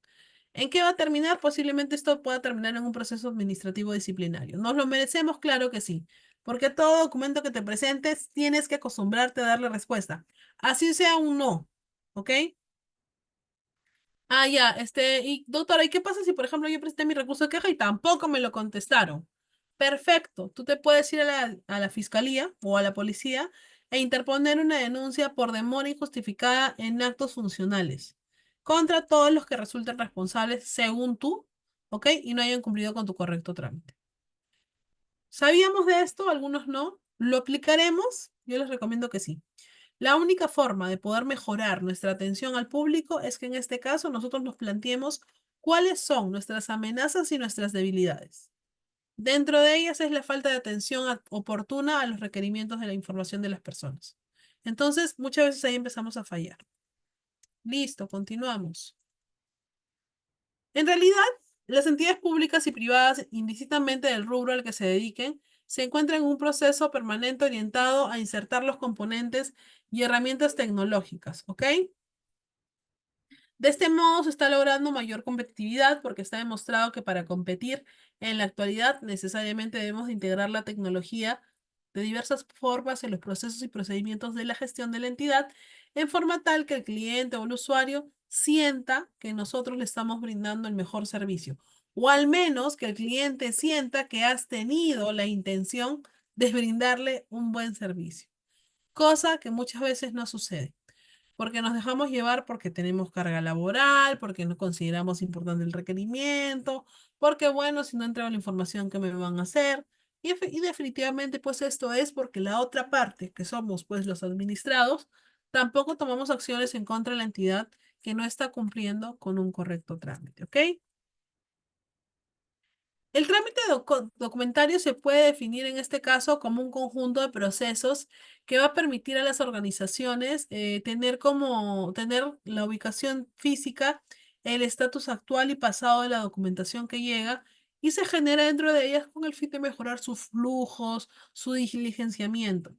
Speaker 1: ¿En qué va a terminar? Posiblemente esto pueda terminar en un proceso administrativo disciplinario. ¿Nos lo merecemos? Claro que sí, porque todo documento que te presentes tienes que acostumbrarte a darle respuesta, así sea un no, ¿ok? Ya, y doctora, ¿y qué pasa si, por ejemplo, yo presenté mi recurso de queja y tampoco me lo contestaron? Perfecto, tú te puedes ir a la fiscalía o a la policía e interponer una denuncia por demora injustificada en actos funcionales contra todos los que resulten responsables según tú, ¿ok? Y no hayan cumplido con tu correcto trámite. ¿Sabíamos de esto? Algunos no. ¿Lo aplicaremos? Yo les recomiendo que sí. La única forma de poder mejorar nuestra atención al público es que en este caso nosotros nos planteemos cuáles son nuestras amenazas y nuestras debilidades. Dentro de ellas es la falta de atención oportuna a los requerimientos de la información de las personas. Entonces, muchas veces ahí empezamos a fallar. Listo, continuamos. En realidad, las entidades públicas y privadas, indistintamente del rubro al que se dediquen, se encuentran en un proceso permanente orientado a insertar los componentes y herramientas tecnológicas, ¿ok? De este modo se está logrando mayor competitividad porque está demostrado que para competir en la actualidad necesariamente debemos de integrar la tecnología de diversas formas en los procesos y procedimientos de la gestión de la entidad, en forma tal que el cliente o el usuario sienta que nosotros le estamos brindando el mejor servicio, o al menos que el cliente sienta que has tenido la intención de brindarle un buen servicio, cosa que muchas veces no sucede porque nos dejamos llevar porque tenemos carga laboral, porque no consideramos importante el requerimiento, porque bueno, si no entrego la información, ¿qué me van a hacer? Y definitivamente, pues esto es porque la otra parte, que somos pues los administrados, tampoco tomamos acciones en contra de la entidad que no está cumpliendo con un correcto trámite, ¿ok? El trámite documentario se puede definir en este caso como un conjunto de procesos que va a permitir a las organizaciones tener la ubicación física, el estatus actual y pasado de la documentación que llega y se genera dentro de ellas con el fin de mejorar sus flujos, su diligenciamiento.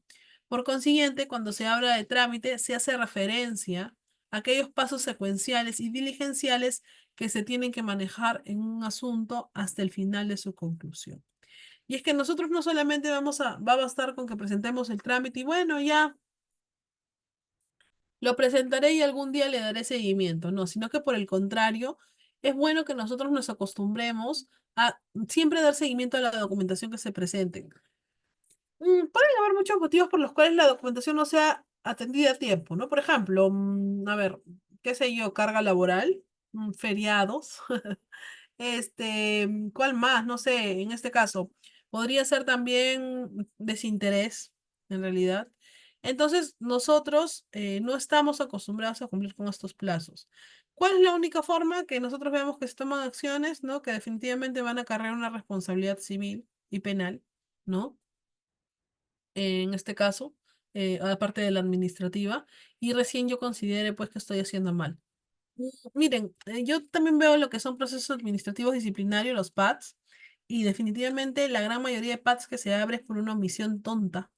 Speaker 1: Por consiguiente, cuando se habla de trámite, se hace referencia a aquellos pasos secuenciales y diligenciales que se tienen que manejar en un asunto hasta el final de su conclusión. Y es que nosotros no solamente va a bastar con que presentemos el trámite y bueno, ya lo presentaré y algún día le daré seguimiento, no, sino que por el contrario, es bueno que nosotros nos acostumbremos a siempre dar seguimiento a la documentación que se presente. Pueden haber muchos motivos por los cuales la documentación no sea atendida a tiempo, ¿no? Por ejemplo, a ver, qué sé yo, carga laboral, feriados. ¿Cuál más? No sé, en este caso, podría ser también desinterés, en realidad. Entonces, nosotros no estamos acostumbrados a cumplir con estos plazos. ¿Cuál es la única forma que nosotros veamos que se toman acciones, ¿no? Que definitivamente van a acarrear una responsabilidad civil y penal, ¿no? En este caso, aparte de la administrativa, y recién yo considere pues que estoy haciendo mal. Miren, yo también veo lo que son procesos administrativos disciplinarios, los PADs, y definitivamente la gran mayoría de PADs que se abre es por una omisión tonta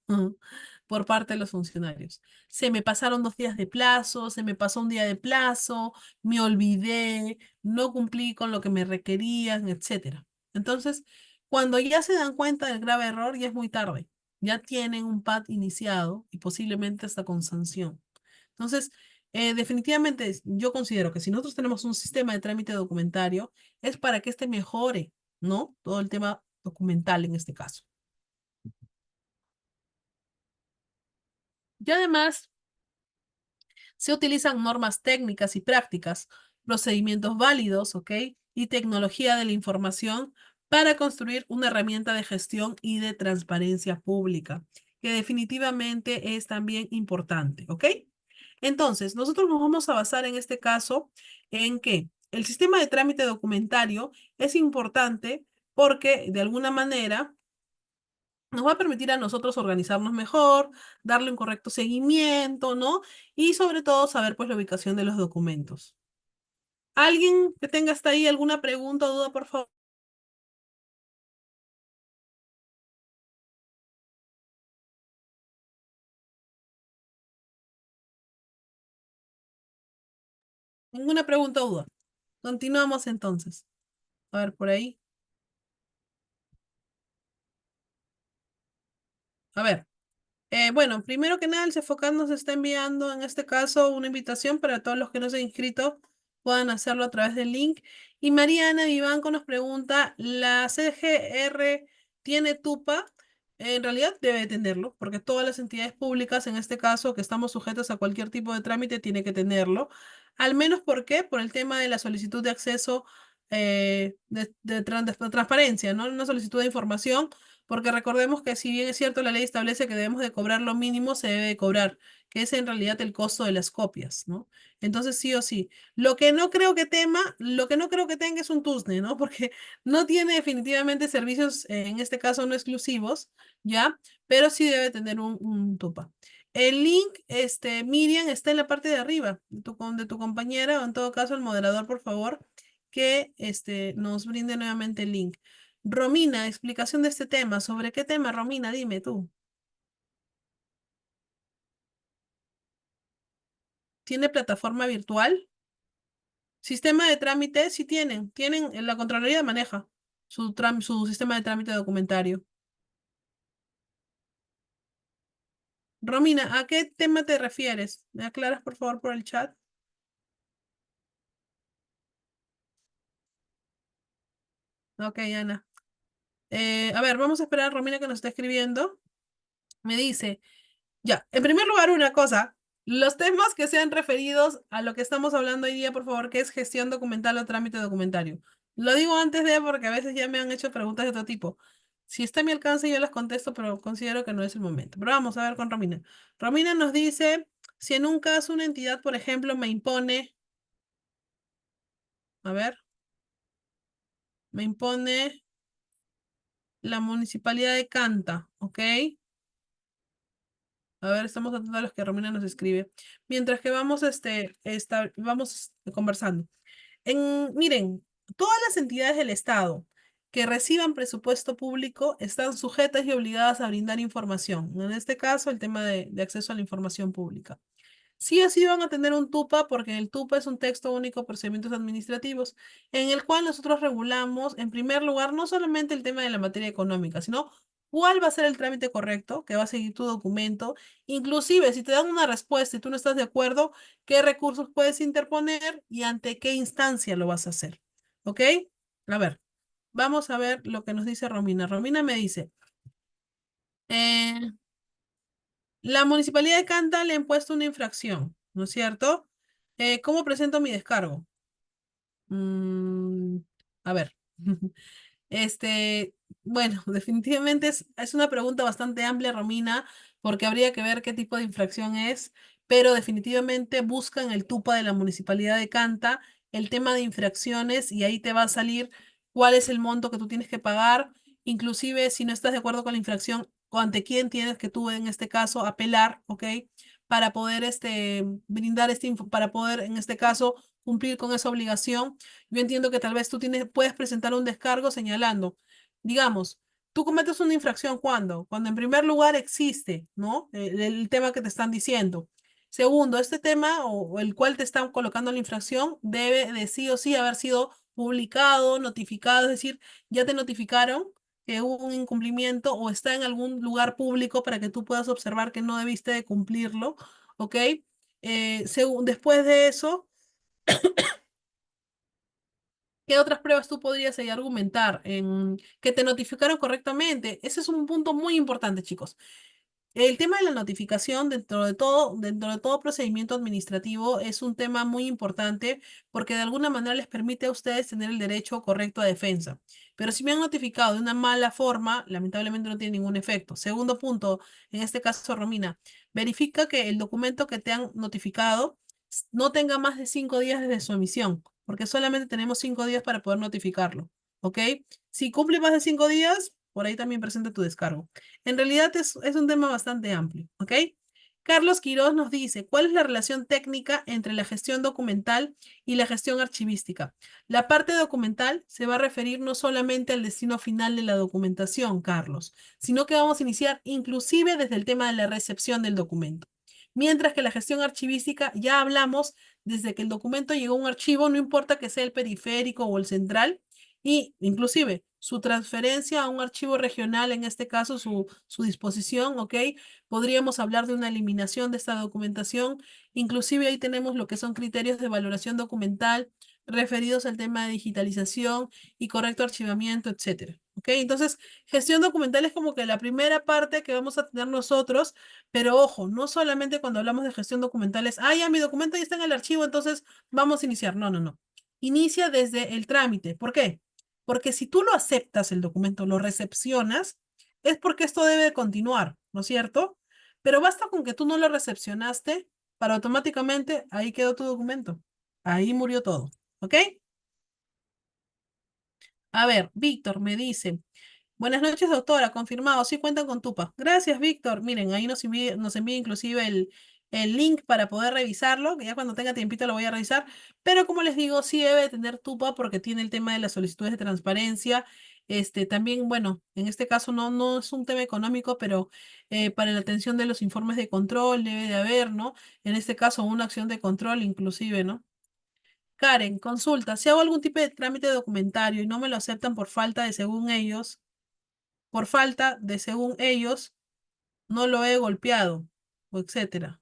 Speaker 1: por parte de los funcionarios. Se me pasaron 2 días de plazo, se me pasó un día de plazo, me olvidé, no cumplí con lo que me requerían, etcétera. Entonces, cuando ya se dan cuenta del grave error, ya es muy tarde. Ya tienen un PAD iniciado y posiblemente hasta con sanción. Entonces, definitivamente, yo considero que si nosotros tenemos un sistema de trámite documentario, es para que este mejore, ¿no? Todo el tema documental en este caso. Y además, se utilizan normas técnicas y prácticas, procedimientos válidos, ¿ok? Y tecnología de la información para construir una herramienta de gestión y de transparencia pública, que definitivamente es también importante, ¿ok? Entonces, nosotros nos vamos a basar en este caso en que el sistema de trámite documentario es importante porque de alguna manera nos va a permitir a nosotros organizarnos mejor, darle un correcto seguimiento, ¿no? Y sobre todo saber pues la ubicación de los documentos. ¿Alguien que tenga hasta ahí alguna pregunta o duda, por favor? Ninguna pregunta o duda. Continuamos entonces. A ver, por ahí. A ver. Bueno, primero que nada, el Cefocat nos está enviando en este caso una invitación para todos los que no se han inscrito puedan hacerlo a través del link. Y Mariana Vivanco nos pregunta, ¿la CGR tiene TUPA? En realidad debe tenerlo, porque todas las entidades públicas, en este caso, que estamos sujetas a cualquier tipo de trámite, tiene que tenerlo. Al menos, ¿por qué? Por el tema de la solicitud de acceso de transparencia, ¿no? Una solicitud de información porque recordemos que si bien es cierto, la ley establece que debemos de cobrar lo mínimo, se debe de cobrar, que es en realidad el costo de las copias, ¿no? Entonces, sí o sí. Lo que no creo que tenga es un TUSNE, ¿no? Porque no tiene definitivamente servicios, en este caso no exclusivos, ¿ya? Pero sí debe tener un TUPA. El link, Miriam, está en la parte de arriba de tu compañera, o en todo caso el moderador, por favor, que nos brinde nuevamente el link. Romina, explicación de este tema. ¿Sobre qué tema, Romina? Dime tú. ¿Tiene plataforma virtual? Sistema de trámite, sí tienen, la Contraloría maneja su sistema de trámite documentario. Romina, ¿a qué tema te refieres? ¿Me aclaras, por favor, por el chat? Ok, Ana. A ver, vamos a esperar a Romina que nos está escribiendo. Me dice, ya, en primer lugar, una cosa, los temas que sean referidos a lo que estamos hablando hoy día, por favor, que es gestión documental o trámite documentario. Lo digo antes de, porque a veces ya me han hecho preguntas de otro tipo. Si está a mi alcance, yo las contesto, pero considero que no es el momento. Pero vamos a ver con Romina. Romina nos dice, si en un caso una entidad, por ejemplo, me impone, a ver, me impone la municipalidad de Canta, ¿ok? A ver, estamos atentos a los que Romina nos escribe. Mientras que vamos, vamos conversando. Miren, todas las entidades del Estado que reciban presupuesto público están sujetas y obligadas a brindar información. En este caso, el tema de acceso a la información pública. Sí o sí van a tener un TUPA porque el TUPA es un texto único de procedimientos administrativos en el cual nosotros regulamos, en primer lugar, no solamente el tema de la materia económica, sino cuál va a ser el trámite correcto que va a seguir tu documento. Inclusive, si te dan una respuesta y tú no estás de acuerdo, qué recursos puedes interponer y ante qué instancia lo vas a hacer. ¿Ok? A ver, vamos a ver lo que nos dice Romina. Romina me dice, eh, la municipalidad de Canta le han puesto una infracción, ¿no es cierto? ¿Cómo presento mi descargo? Mm, a ver. Este, bueno, definitivamente es una pregunta bastante amplia, Romina, porque habría que ver qué tipo de infracción es, pero definitivamente buscan el TUPA de la Municipalidad de Canta, el tema de infracciones, y ahí te va a salir cuál es el monto que tú tienes que pagar, inclusive si no estás de acuerdo con la infracción, o ante quién tienes que tú, en este caso, apelar, ¿ok? Para poder brindar para poder, en este caso, cumplir con esa obligación. Yo entiendo que tal vez puedes presentar un descargo señalando, digamos, tú cometes una infracción cuando en primer lugar existe, ¿no? El tema que te están diciendo. Segundo, este tema o el cual te están colocando la infracción debe de sí o sí haber sido publicado, notificado, es decir, ya te notificaron que hubo un incumplimiento o está en algún lugar público para que tú puedas observar que no debiste de cumplirlo, ¿ok? Después de eso, ¿qué otras pruebas tú podrías ahí argumentar en que te notificaron correctamente? Ese es un punto muy importante, chicos. El tema de la notificación dentro de todo procedimiento administrativo es un tema muy importante porque de alguna manera les permite a ustedes tener el derecho correcto a defensa. Pero si me han notificado de una mala forma, lamentablemente no tiene ningún efecto. Segundo punto, en este caso, Romina, verifica que el documento que te han notificado no tenga más de 5 días desde su emisión, porque solamente tenemos 5 días para poder notificarlo. ¿Ok? Si cumple más de 5 días, por ahí también presenta tu descargo. En realidad es un tema bastante amplio, ¿ok? Carlos Quiroz nos dice, ¿cuál es la relación técnica entre la gestión documental y la gestión archivística? La parte documental se va a referir no solamente al destino final de la documentación, Carlos, sino que vamos a iniciar inclusive desde el tema de la recepción del documento. Mientras que la gestión archivística ya hablamos desde que el documento llegó a un archivo, no importa que sea el periférico o el central, y inclusive su transferencia a un archivo regional, en este caso su disposición, ¿ok? Podríamos hablar de una eliminación de esta documentación. Inclusive ahí tenemos lo que son criterios de valoración documental referidos al tema de digitalización y correcto archivamiento, etcétera. ¿Ok? Entonces, gestión documental es como que la primera parte que vamos a tener nosotros, pero ojo, no solamente cuando hablamos de gestión documental es, ah, ya mi documento ya está en el archivo, entonces vamos a iniciar. No, no, no. Inicia desde el trámite. ¿Por qué? Porque si tú lo aceptas el documento, lo recepcionas, es porque esto debe de continuar, ¿no es cierto? Pero basta con que tú no lo recepcionaste para automáticamente, ahí quedó tu documento. Ahí murió todo, ¿ok? A ver, Víctor me dice, buenas noches, doctora, confirmado, sí cuentan con TUPA. Gracias, Víctor. Miren, ahí nos envía inclusive el link para poder revisarlo, que ya cuando tenga tiempito lo voy a revisar, pero como les digo, sí debe de tener TUPA porque tiene el tema de las solicitudes de transparencia. También, bueno, en este caso no es un tema económico, pero para la atención de los informes de control debe de haber, ¿no? En este caso, una acción de control inclusive, ¿no? Karen, consulta, si hago algún tipo de trámite documentario y no me lo aceptan por falta de según ellos, no lo he golpeado, o etcétera.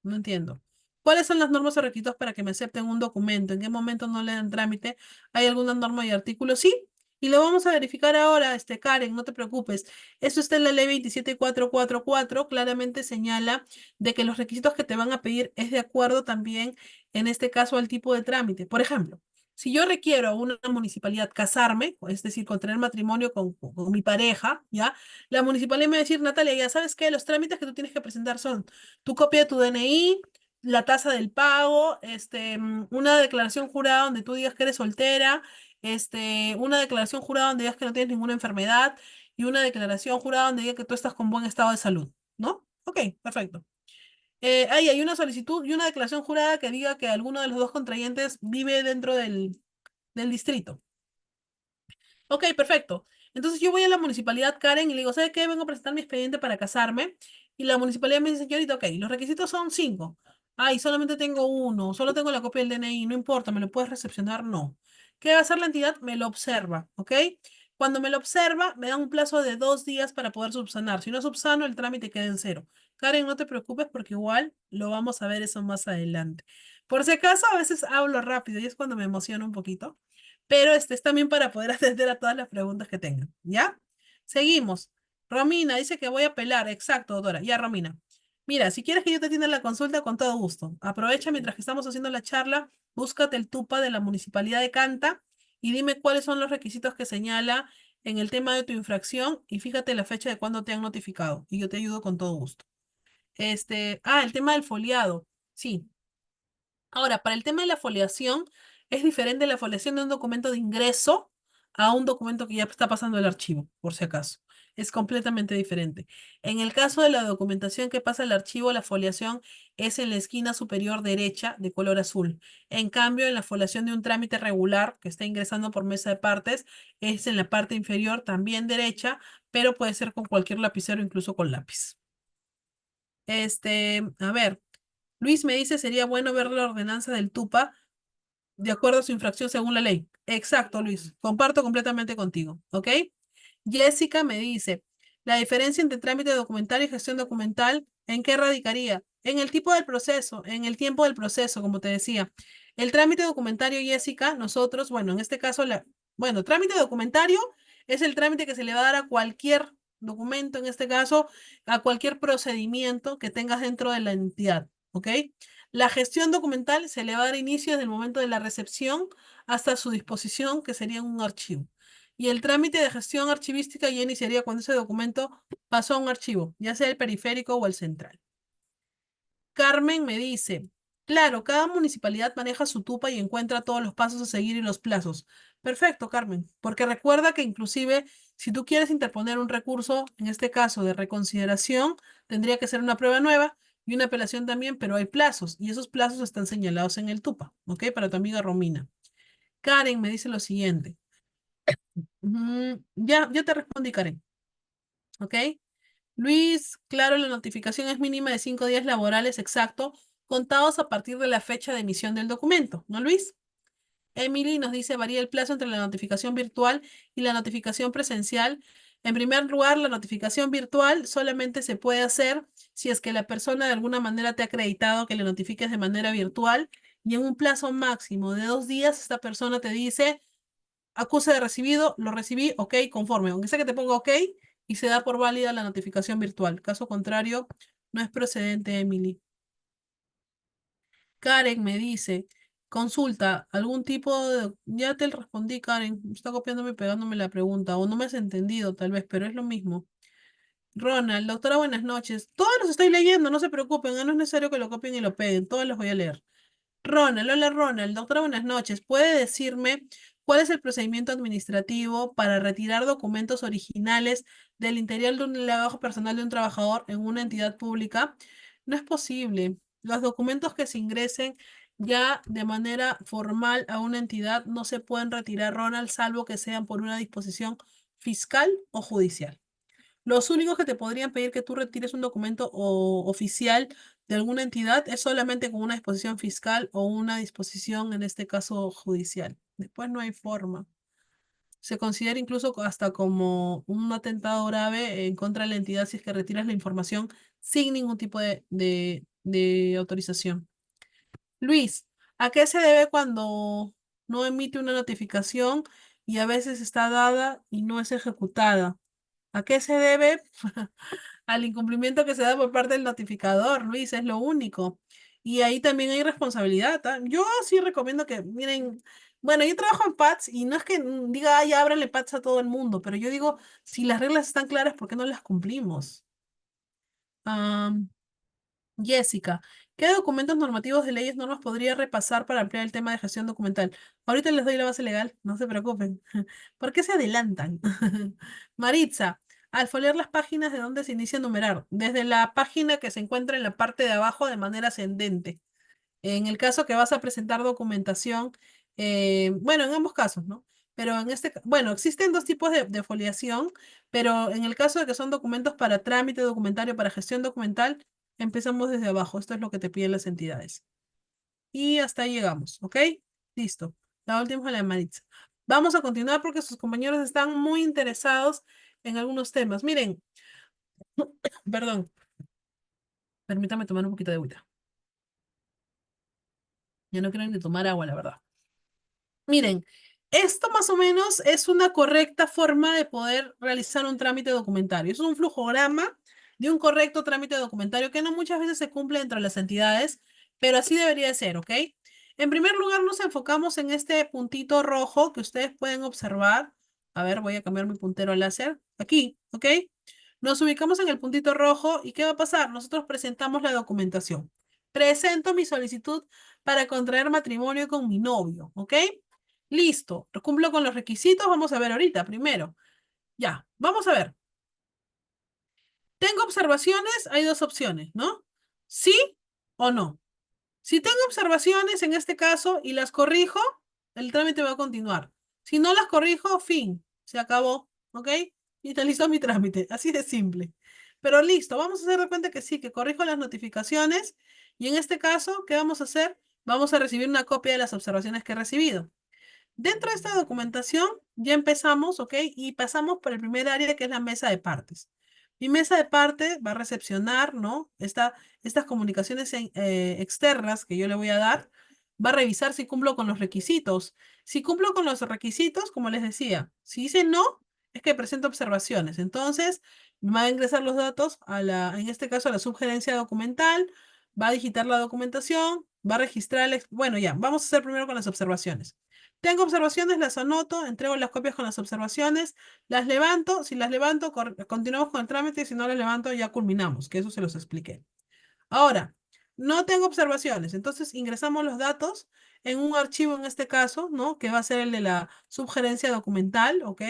Speaker 1: No entiendo. ¿Cuáles son las normas o requisitos para que me acepten un documento? ¿En qué momento no le dan trámite? ¿Hay alguna norma y artículo? Sí. Y lo vamos a verificar ahora, Karen, no te preocupes. Eso está en la ley 27444, claramente señala de que los requisitos que te van a pedir es de acuerdo también, en este caso, al tipo de trámite. Por ejemplo, si yo requiero a una municipalidad casarme, es decir, contraer matrimonio con mi pareja, ¿ya? La municipalidad me va a decir, Natalia, ya sabes que los trámites que tú tienes que presentar son tu copia de tu DNI, la tasa del pago, una declaración jurada donde tú digas que eres soltera, una declaración jurada donde digas que no tienes ninguna enfermedad y una declaración jurada donde diga que tú estás con buen estado de salud, ¿no? Ok, perfecto. Ahí hay una solicitud y una declaración jurada que diga que alguno de los dos contrayentes vive dentro del distrito. Ok, perfecto. Entonces yo voy a la municipalidad, Karen, y le digo, ¿sabe qué? Vengo a presentar mi expediente para casarme. Y la municipalidad me dice, señorita, ok, los requisitos son 5. Ay, solamente tengo uno, solo tengo la copia del DNI, no importa, ¿me lo puedes recepcionar? No. ¿Qué va a hacer la entidad? Me lo observa, ¿ok? Cuando me lo observa, me dan un plazo de 2 días para poder subsanar. Si no subsano, el trámite queda en cero. Karen, no te preocupes porque igual lo vamos a ver eso más adelante. Por si acaso, a veces hablo rápido y es cuando me emociono un poquito, pero este es también para poder atender a todas las preguntas que tengan, ¿ya? Seguimos. Romina dice que voy a apelar, exacto, doctora. Ya, Romina. Mira, si quieres que yo te atienda la consulta, con todo gusto. Aprovecha mientras que estamos haciendo la charla, búscate el TUPA de la Municipalidad de Canta y dime cuáles son los requisitos que señala en el tema de tu infracción y fíjate la fecha de cuándo te han notificado y yo te ayudo con todo gusto. El tema del foliado. Sí, ahora, para el tema de la foliación, es diferente la foliación de un documento de ingreso a un documento que ya está pasando el archivo, por si acaso. Es completamente diferente. En el caso de la documentación que pasa al archivo, la foliación es en la esquina superior derecha de color azul. En cambio, en la foliación de un trámite regular que está ingresando por mesa de partes, es en la parte inferior también derecha, pero puede ser con cualquier lapicero, incluso con lápiz. A ver. Luis me dice, sería bueno ver la ordenanza del TUPA de acuerdo a su infracción según la ley. Exacto, Luis. Comparto completamente contigo. ¿Ok? Jessica me dice, la diferencia entre trámite documental y gestión documental, ¿en qué radicaría? En el tipo del proceso, en el tiempo del proceso, como te decía. El trámite documentario, Jessica, nosotros, bueno, en este caso, bueno, trámite documentario es el trámite que se le va a dar a cualquier documento, en este caso, a cualquier procedimiento que tengas dentro de la entidad, ¿ok? La gestión documental se le va a dar inicio desde el momento de la recepción hasta su disposición, que sería un archivo. Y el trámite de gestión archivística ya iniciaría cuando ese documento pasó a un archivo, ya sea el periférico o el central. Carmen me dice, claro, cada municipalidad maneja su tupa y encuentra todos los pasos a seguir y los plazos. Perfecto, Carmen, porque recuerda que inclusive si tú quieres interponer un recurso, en este caso de reconsideración, tendría que ser una prueba nueva y una apelación también, pero hay plazos y esos plazos están señalados en el tupa, ¿ok? Para tu amiga Romina. Karen me dice lo siguiente. Ya te respondí, Karen, ¿ok? Luis, claro, la notificación es mínima de 5 días laborales, exacto, contados a partir de la fecha de emisión del documento, ¿no, Luis? Emily nos dice, varía el plazo entre la notificación virtual y la notificación presencial. En primer lugar, la notificación virtual solamente se puede hacer si es que la persona de alguna manera te ha acreditado que le notifiques de manera virtual y en un plazo máximo de 2 días, esta persona te dice, acuse de recibido, lo recibí, ok, conforme, aunque sea que te ponga ok y se da por válida la notificación virtual. Caso contrario, no es procedente, Emily. Karen me dice, Consulta, algún tipo de... Ya te respondí, Karen. Está copiándome y pegándome la pregunta. O no me has entendido, tal vez, pero es lo mismo. Ronald, doctora, buenas noches. Todos los estoy leyendo, no se preocupen. No es necesario que lo copien y lo peguen. Todos los voy a leer. Ronald, hola Ronald. Doctora, buenas noches. ¿Puede decirme cuál es el procedimiento administrativo para retirar documentos originales del interior de un legajo personal de un trabajador en una entidad pública? No es posible. Los documentos que se ingresen ya de manera formal a una entidad no se pueden retirar, Ronald, salvo que sean por una disposición fiscal o judicial. Los únicos que te podrían pedir que tú retires un documento oficial de alguna entidad es solamente con una disposición fiscal o una disposición, en este caso, judicial. Después no hay forma. Se considera incluso hasta como un atentado grave en contra de la entidad si es que retiras la información sin ningún tipo de autorización. Luis, ¿a qué se debe cuando no emite una notificación y a veces está dada y no es ejecutada? ¿A qué se debe? Al incumplimiento que se da por parte del notificador, Luis, es lo único. Y ahí también hay responsabilidad. Yo sí recomiendo que, miren, bueno, yo trabajo en PATS y no es que diga, ay, ábranle PATS a todo el mundo, pero yo digo, si las reglas están claras, ¿por qué no las cumplimos? Am, Jessica, ¿qué documentos normativos de leyes normas podría repasar para ampliar el tema de gestión documental? Ahorita les doy la base legal, no se preocupen. ¿Por qué se adelantan? Maritza, al foliar las páginas de donde se inicia a numerar, desde la página que se encuentra en la parte de abajo de manera ascendente. En el caso que vas a presentar documentación, bueno, en ambos casos, ¿no? Pero en este, bueno, existen dos tipos de foliación, pero en el caso de que son documentos para trámite documentario, para gestión documental, empezamos desde abajo. Esto es lo que te piden las entidades. Y hasta ahí llegamos, ¿ok? Listo. La última es la de Maritza. Vamos a continuar porque sus compañeros están muy interesados en algunos temas. Miren, perdón, permítame tomar un poquito de agüita. Ya no quiero ni tomar agua, la verdad. Miren, esto más o menos es una correcta forma de poder realizar un trámite documentario. Es un flujograma de un correcto trámite documentario que no muchas veces se cumple entre las entidades, pero así debería de ser, ¿ok? En primer lugar, nos enfocamos en este puntito rojo que ustedes pueden observar. A ver, voy a cambiar mi puntero láser. Aquí, ¿ok? Nos ubicamos en el puntito rojo y ¿qué va a pasar? Nosotros presentamos la documentación. Presento mi solicitud para contraer matrimonio con mi novio, ¿ok? Listo, cumplo con los requisitos. Vamos a ver ahorita, primero. Ya, vamos a ver. Tengo observaciones, hay dos opciones, ¿no? Sí o no. Si tengo observaciones en este caso y las corrijo, el trámite va a continuar. Si no las corrijo, fin, se acabó, ¿ok? Y está listo mi trámite, así de simple. Pero listo, vamos a hacer de cuenta que sí, que corrijo las notificaciones y en este caso, ¿qué vamos a hacer? Vamos a recibir una copia de las observaciones que he recibido. Dentro de esta documentación ya empezamos, ¿ok? Y pasamos por el primer área que es la mesa de partes. Mi mesa de parte va a recepcionar, ¿no? Estas comunicaciones externas que yo le voy a dar, va a revisar si cumplo con los requisitos. Si cumplo con los requisitos, como les decía, si dice no, es que presento observaciones. Entonces, va a ingresar los datos en este caso, a la subgerencia documental, va a digitar la documentación, va a registrar, bueno, ya, vamos a hacer primero con las observaciones. Tengo observaciones, las anoto, entrego las copias con las observaciones, las levanto, si las levanto, continuamos con el trámite, y si no las levanto, ya culminamos, que eso se los expliqué. Ahora, no tengo observaciones, entonces ingresamos los datos en un archivo, en este caso, ¿no? Que va a ser el de la subgerencia documental, ¿ok?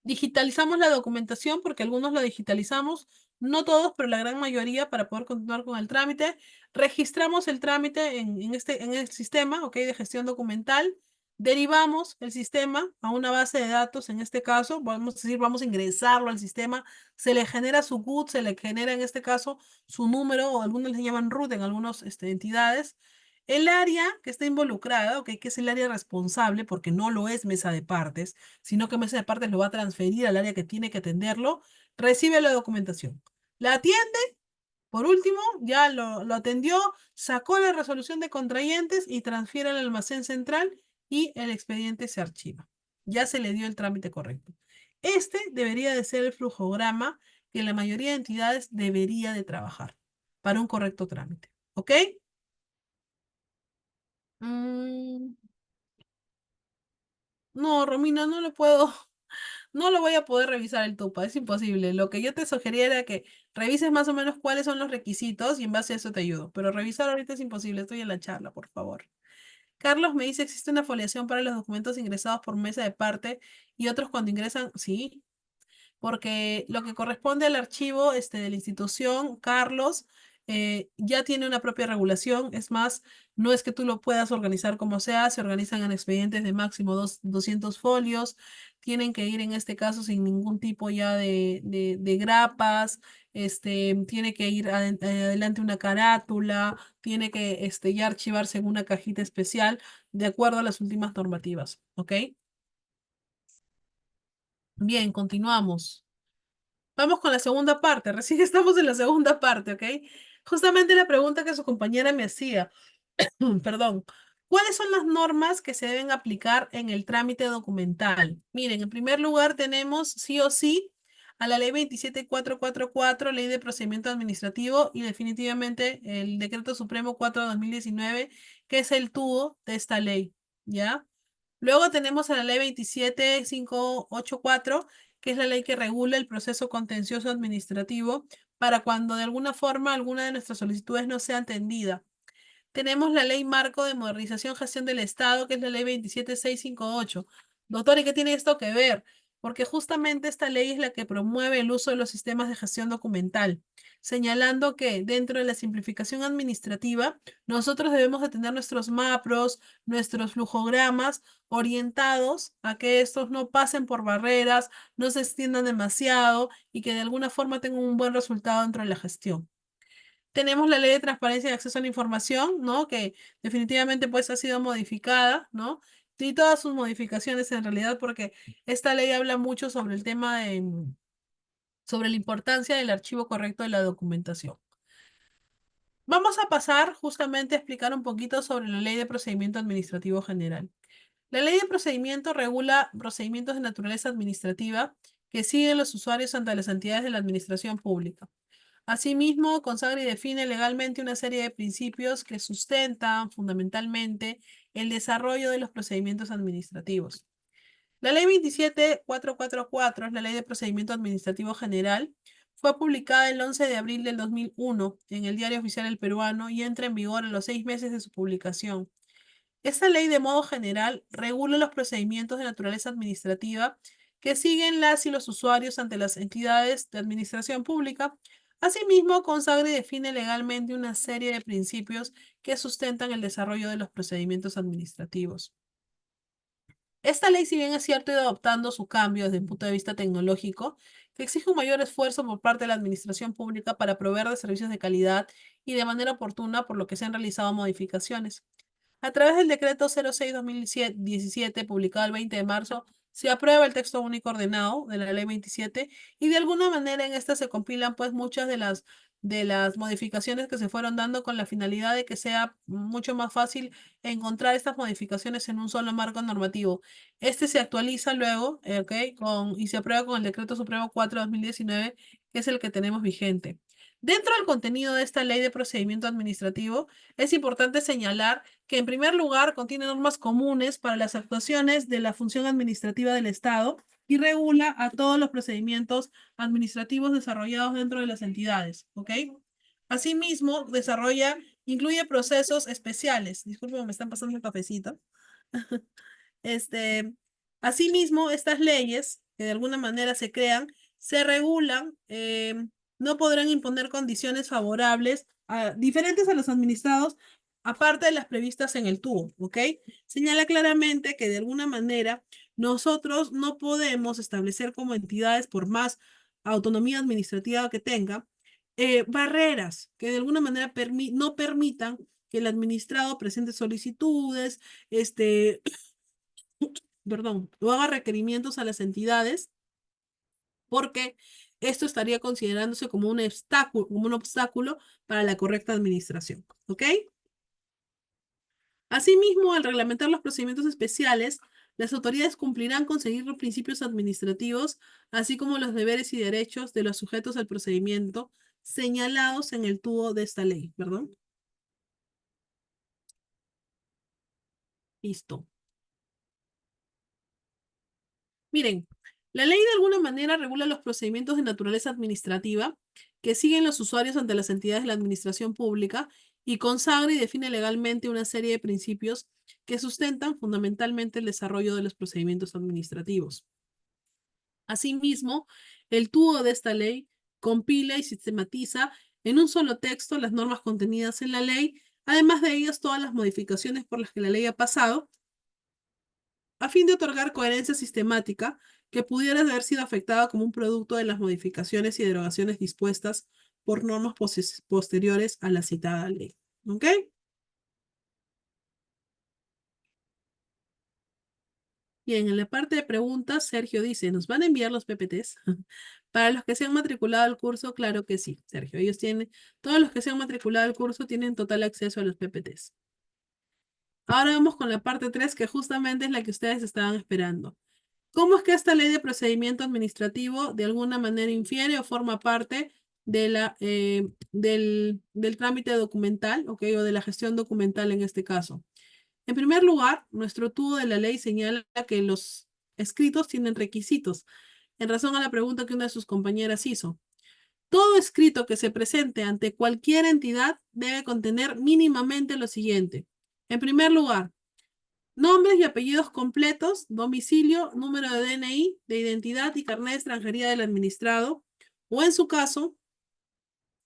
Speaker 1: Digitalizamos la documentación porque algunos la digitalizamos, no todos, pero la gran mayoría para poder continuar con el trámite. Registramos el trámite en el sistema, ¿ok? De gestión documental. Derivamos el sistema a una base de datos, en este caso, vamos a decir, vamos a ingresarlo al sistema, se le genera su CUT, se le genera en este caso su número, o algunos le llaman root en algunas entidades. El área que está involucrada, ¿ok? Que es el área responsable, porque no lo es mesa de partes, sino que mesa de partes lo va a transferir al área que tiene que atenderlo, recibe la documentación. La atiende, por último, ya lo atendió, sacó la resolución de contrayentes y transfiere al almacén central y el expediente se archiva. Ya se le dio el trámite correcto. Este debería de ser el flujograma que la mayoría de entidades debería de trabajar para un correcto trámite. ¿Ok? Mm, no, Romina, no lo puedo. No lo voy a poder revisar el TUPA, es imposible. Lo que yo te sugería era que revises más o menos cuáles son los requisitos y en base a eso te ayudo. Pero revisar ahorita es imposible, estoy en la charla, por favor. Carlos me dice, ¿existe una foliación para los documentos ingresados por mesa de parte y otros cuando ingresan? Sí, porque lo que corresponde al archivo de la institución, Carlos, ya tiene una propia regulación. Es más, no es que tú lo puedas organizar como sea, se organizan en expedientes de máximo 200 folios, tienen que ir en este caso sin ningún tipo ya de grapas, tiene que ir adelante una carátula, tiene que ya archivarse en una cajita especial de acuerdo a las últimas normativas, ¿ok? Bien, continuamos. Vamos con la segunda parte, recién estamos en la segunda parte, ¿ok? Justamente la pregunta que su compañera me hacía, perdón, ¿cuáles son las normas que se deben aplicar en el trámite documental? Miren, en primer lugar tenemos sí o sí a la ley 27444, ley de procedimiento administrativo y definitivamente el decreto supremo 4 de 2019, que es el tubo de esta ley, ¿ya? Luego tenemos a la ley 27584, que es la ley que regula el proceso contencioso administrativo para cuando de alguna forma alguna de nuestras solicitudes no sea atendida. Tenemos la Ley Marco de Modernización y Gestión del Estado, que es la Ley 27658. Doctor, ¿y qué tiene esto que ver? Porque justamente esta ley es la que promueve el uso de los sistemas de gestión documental, señalando que dentro de la simplificación administrativa, nosotros debemos de tener nuestros MAPROS, nuestros flujogramas orientados a que estos no pasen por barreras, no se extiendan demasiado y que de alguna forma tengan un buen resultado dentro de la gestión. Tenemos la ley de transparencia y acceso a la información, ¿no? Que definitivamente pues ha sido modificada, ¿no? Y todas sus modificaciones en realidad, porque esta ley habla mucho sobre el tema sobre la importancia del archivo correcto de la documentación. Vamos a pasar justamente a explicar un poquito sobre la ley de procedimiento administrativo general. La ley de procedimiento regula procedimientos de naturaleza administrativa que siguen los usuarios ante las entidades de la administración pública. Asimismo, consagra y define legalmente una serie de principios que sustentan fundamentalmente el desarrollo de los procedimientos administrativos. La Ley 27444 es la Ley de Procedimiento Administrativo General. Fue publicada el 11 de abril del 2001 en el Diario Oficial del Peruano y entra en vigor a los 6 meses de su publicación. Esta ley, de modo general, regula los procedimientos de naturaleza administrativa que siguen las y los usuarios ante las entidades de administración pública. Asimismo, consagra y define legalmente una serie de principios que sustentan el desarrollo de los procedimientos administrativos. Esta ley, si bien es cierto, ha ido adoptando su cambio desde el punto de vista tecnológico, que exige un mayor esfuerzo por parte de la administración pública para proveer de servicios de calidad y de manera oportuna, por lo que se han realizado modificaciones. A través del decreto 06-2017, publicado el 20 de marzo, se aprueba el texto único ordenado de la ley 27 y de alguna manera en esta se compilan pues muchas de las modificaciones que se fueron dando con la finalidad de que sea mucho más fácil encontrar estas modificaciones en un solo marco normativo. Este se actualiza luego, ¿ok? Y se aprueba con el decreto supremo 4/2019, que es el que tenemos vigente. Dentro del contenido de esta ley de procedimiento administrativo, es importante señalar que en primer lugar contiene normas comunes para las actuaciones de la función administrativa del Estado y regula a todos los procedimientos administrativos desarrollados dentro de las entidades, ¿ok? Asimismo, incluye procesos especiales. Disculpen, me están pasando el cafecito. Este, Asimismo, estas leyes, que de alguna manera se crean, se regulan, no podrán imponer condiciones favorables diferentes a los administrados, aparte de las previstas en el TUO, ¿ok? Señala claramente que de alguna manera nosotros no podemos establecer como entidades, por más autonomía administrativa que tenga, barreras que de alguna manera no permitan que el administrado presente solicitudes, perdón, o haga requerimientos a las entidades, porque esto estaría considerándose como un obstáculo para la correcta administración. ¿Ok? Asimismo, al reglamentar los procedimientos especiales, las autoridades cumplirán con seguir los principios administrativos, así como los deberes y derechos de los sujetos al procedimiento señalados en el tubo de esta ley. Perdón. Listo. Miren, la ley de alguna manera regula los procedimientos de naturaleza administrativa que siguen los usuarios ante las entidades de la administración pública y consagra y define legalmente una serie de principios que sustentan fundamentalmente el desarrollo de los procedimientos administrativos. Asimismo, el tubo de esta ley compila y sistematiza en un solo texto las normas contenidas en la ley, además de ellas todas las modificaciones por las que la ley ha pasado a fin de otorgar coherencia sistemática que pudiera haber sido afectada como un producto de las modificaciones y derogaciones dispuestas por normas posteriores a la citada ley. ¿Ok? Bien, en la parte de preguntas, Sergio dice, ¿nos van a enviar los PPTs? Para los que se han matriculado al curso, claro que sí, Sergio. Ellos tienen, todos los que se han matriculado al curso tienen total acceso a los PPTs. Ahora vamos con la parte 3, que justamente es la que ustedes estaban esperando. ¿Cómo es que esta ley de procedimiento administrativo de alguna manera infiere o forma parte de del trámite documental, ¿ok? O de la gestión documental en este caso? En primer lugar, nuestro tubo de la ley señala que los escritos tienen requisitos, en razón a la pregunta que una de sus compañeras hizo. Todo escrito que se presente ante cualquier entidad debe contener mínimamente lo siguiente. En primer lugar, nombres y apellidos completos, domicilio, número de DNI, de identidad y carnet de extranjería del administrado, o en su caso,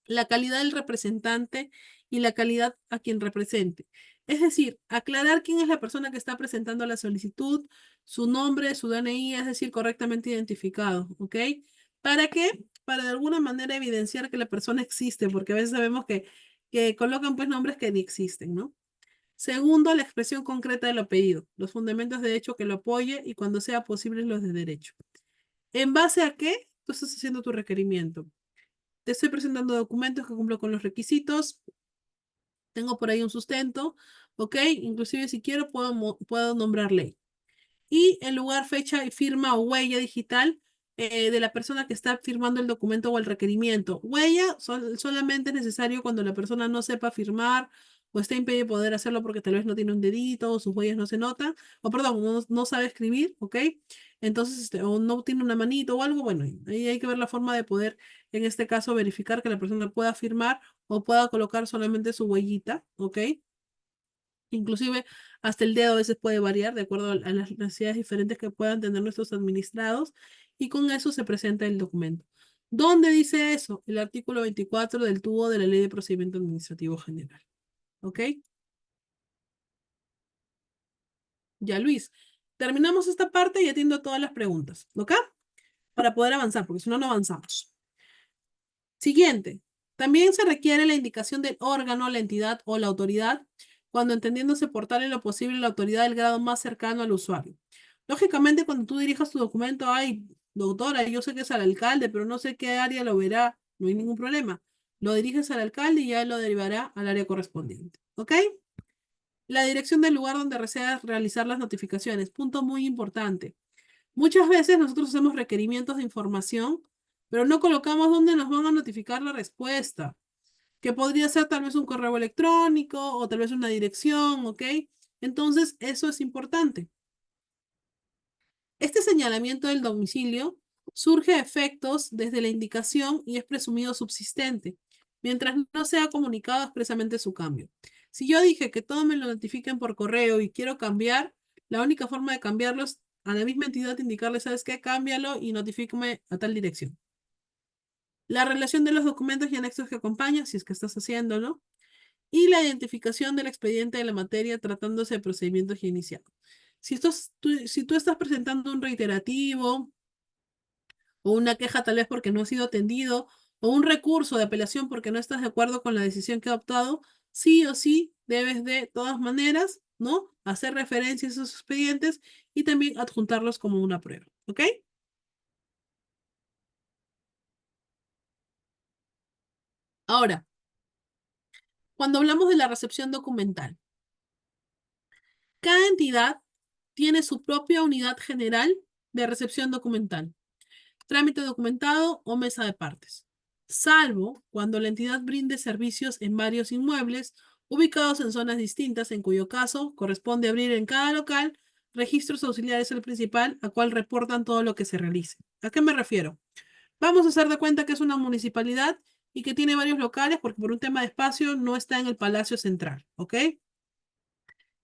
Speaker 1: la calidad del representante y la calidad a quien represente. Es decir, aclarar quién es la persona que está presentando la solicitud, su nombre, su DNI, es decir, correctamente identificado, ¿ok? ¿Para qué? Para de alguna manera evidenciar que la persona existe, porque a veces sabemos que colocan pues nombres que ni existen, ¿no? Segundo, la expresión concreta de lo pedido, los fundamentos de hecho que lo apoye y cuando sea posible los de derecho. ¿En base a qué tú estás haciendo tu requerimiento? Te estoy presentando documentos que cumplo con los requisitos, tengo por ahí un sustento, ¿ok? Inclusive si quiero puedo nombrar ley. Y en lugar, fecha y firma o huella digital de la persona que está firmando el documento o el requerimiento. Huella solamente es necesario cuando la persona no sepa firmar o está impedido de poder hacerlo porque tal vez no tiene un dedito o sus huellas no se notan, o perdón, no sabe escribir, ¿ok? Entonces, o no tiene una manito o algo, bueno, ahí hay que ver la forma de poder, en este caso, verificar que la persona pueda firmar o pueda colocar solamente su huellita, ¿ok? Inclusive hasta el dedo a veces puede variar de acuerdo a las necesidades diferentes que puedan tener nuestros administrados y con eso se presenta el documento. ¿Dónde dice eso? El artículo 24 del tubo de la Ley de Procedimiento Administrativo General. ¿Ok? Ya, Luis. Terminamos esta parte y atiendo todas las preguntas. ¿Ok? Para poder avanzar, porque si no, no avanzamos. Siguiente. También se requiere la indicación del órgano, la entidad o la autoridad, cuando entendiéndose por tal en lo posible la autoridad del grado más cercano al usuario. Lógicamente, cuando tú dirijas tu documento, ay, doctora, yo sé que es al alcalde, pero no sé qué área lo verá, no hay ningún problema. Lo diriges al alcalde y ya él lo derivará al área correspondiente. ¿Ok? La dirección del lugar donde deseas realizar las notificaciones. Punto muy importante. Muchas veces nosotros hacemos requerimientos de información, pero no colocamos dónde nos van a notificar la respuesta, que podría ser tal vez un correo electrónico o tal vez una dirección, ¿ok? Entonces, eso es importante. Este señalamiento del domicilio surge a efectos desde la indicación y es presumido subsistente, mientras no sea comunicado expresamente su cambio. Si yo dije que todo me lo notifiquen por correo y quiero cambiar, la única forma de cambiarlo es a la misma entidad indicarle, ¿sabes qué? Cámbialo y notifícame a tal dirección. La relación de los documentos y anexos que acompañan, si es que estás haciéndolo, y la identificación del expediente de la materia tratándose de procedimientos ya iniciados. Si tú estás presentando un reiterativo o una queja tal vez porque no ha sido atendido o un recurso de apelación porque no estás de acuerdo con la decisión que ha optado, sí o sí debes de todas maneras, ¿no? Hacer referencia a esos expedientes y también adjuntarlos como una prueba, ¿ok? Ahora, cuando hablamos de la recepción documental, cada entidad tiene su propia unidad general de recepción documental, trámite documentado o mesa de partes, salvo cuando la entidad brinde servicios en varios inmuebles ubicados en zonas distintas, en cuyo caso corresponde abrir en cada local registros auxiliares al principal, a cual reportan todo lo que se realice. ¿A qué me refiero? Vamos a hacer de cuenta que es una municipalidad y que tiene varios locales porque por un tema de espacio no está en el Palacio Central, ¿ok?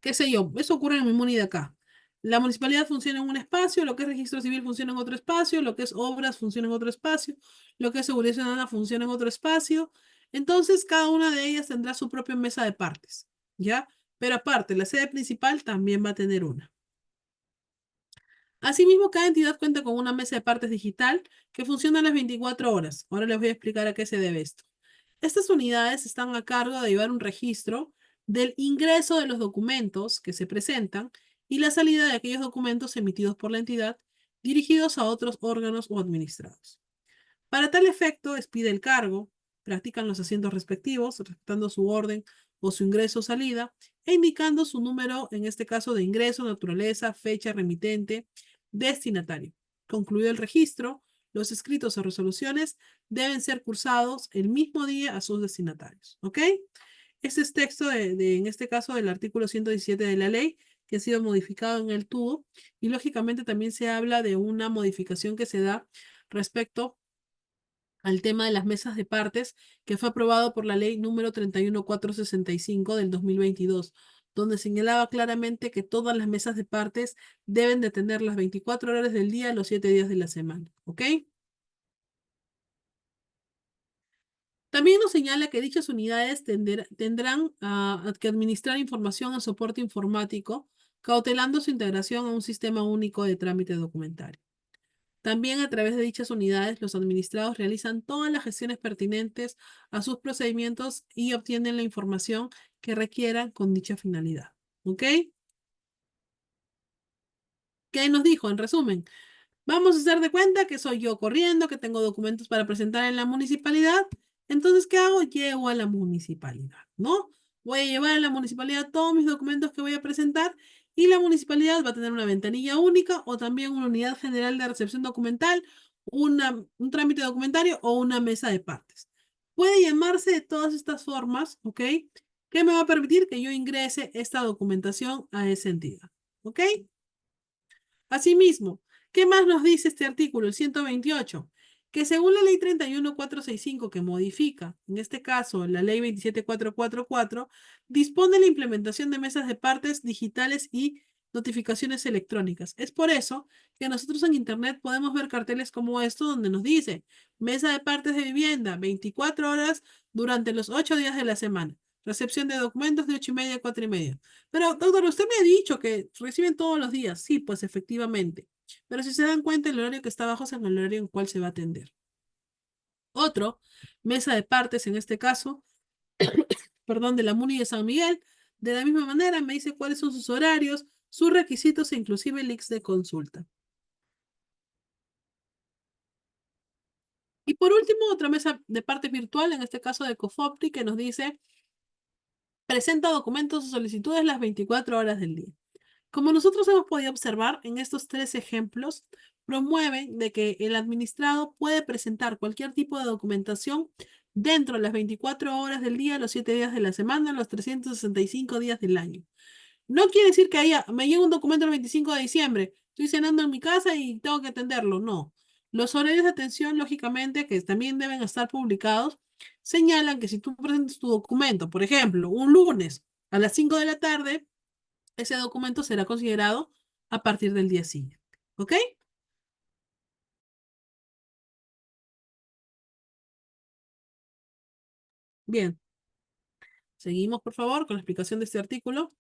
Speaker 1: ¿Qué sé yo? Eso ocurre en mi muni de acá. La municipalidad funciona en un espacio, lo que es registro civil funciona en otro espacio, lo que es obras funciona en otro espacio, lo que es seguridad ciudadana funciona en otro espacio. Entonces, cada una de ellas tendrá su propia mesa de partes, ¿ya? Pero aparte, la sede principal también va a tener una. Asimismo, cada entidad cuenta con una mesa de partes digital que funciona a las 24 horas. Ahora les voy a explicar a qué se debe esto. Estas unidades están a cargo de llevar un registro del ingreso de los documentos que se presentan y la salida de aquellos documentos emitidos por la entidad dirigidos a otros órganos o administrados. Para tal efecto, expide el cargo, practican los asientos respectivos, respetando su orden o su ingreso o salida, e indicando su número, en este caso de ingreso, naturaleza, fecha, remitente, destinatario. Concluido el registro, los escritos o resoluciones deben ser cursados el mismo día a sus destinatarios. ¿Ok? Este es texto en este caso, del artículo 117 de la ley, que ha sido modificado en el TUDO, y lógicamente también se habla de una modificación que se da respecto al tema de las mesas de partes, que fue aprobado por la ley número 31465 del 2022, donde señalaba claramente que todas las mesas de partes deben de tener las 24 horas del día, los 7 días de la semana. ¿Ok? También nos señala que dichas unidades tendrán que administrar información en soporte informático, cautelando su integración a un sistema único de trámite documentario. También a través de dichas unidades, los administrados realizan todas las gestiones pertinentes a sus procedimientos y obtienen la información que requieran con dicha finalidad. ¿Ok? ¿Qué nos dijo? En resumen, vamos a hacer de cuenta que soy yo corriendo, que tengo documentos para presentar en la municipalidad. Entonces, ¿qué hago? Llego a la municipalidad, ¿no? Voy a llevar a la municipalidad todos mis documentos que voy a presentar y la municipalidad va a tener una ventanilla única o también una unidad general de recepción documental, un trámite documentario o una mesa de partes. Puede llamarse de todas estas formas, ¿ok? Que me va a permitir que yo ingrese esta documentación a esa entidad, ¿ok? Asimismo, ¿qué más nos dice este artículo, el 128? Que según la ley 31465 que modifica, en este caso la ley 27444, dispone la implementación de mesas de partes digitales y notificaciones electrónicas. Es por eso que nosotros en Internet podemos ver carteles como esto donde nos dice mesa de partes de vivienda, 24 horas durante los 8 días de la semana. Recepción de documentos de 8:30 a 4:30. Pero, doctor, usted me ha dicho que reciben todos los días. Sí, pues efectivamente. Pero si se dan cuenta, el horario que está abajo es el horario en el cual se va a atender. Otro, mesa de partes, en este caso, perdón, de la MUNI de San Miguel, de la misma manera me dice cuáles son sus horarios, sus requisitos e inclusive links de consulta. Y por último, otra mesa de partes virtual, en este caso de COFOPRI, que nos dice presenta documentos o solicitudes las 24 horas del día. Como nosotros hemos podido observar en estos tres ejemplos, promueven de que el administrado puede presentar cualquier tipo de documentación dentro de las 24 horas del día, los 7 días de la semana, los 365 días del año. No quiere decir que me llega un documento el 25 de diciembre, estoy cenando en mi casa y tengo que atenderlo. No. Los horarios de atención, lógicamente, que también deben estar publicados, señalan que si tú presentas tu documento, por ejemplo, un lunes a las 5 de la tarde, ese documento será considerado a partir del día siguiente. ¿Ok? Bien, seguimos por favor con la explicación de este artículo.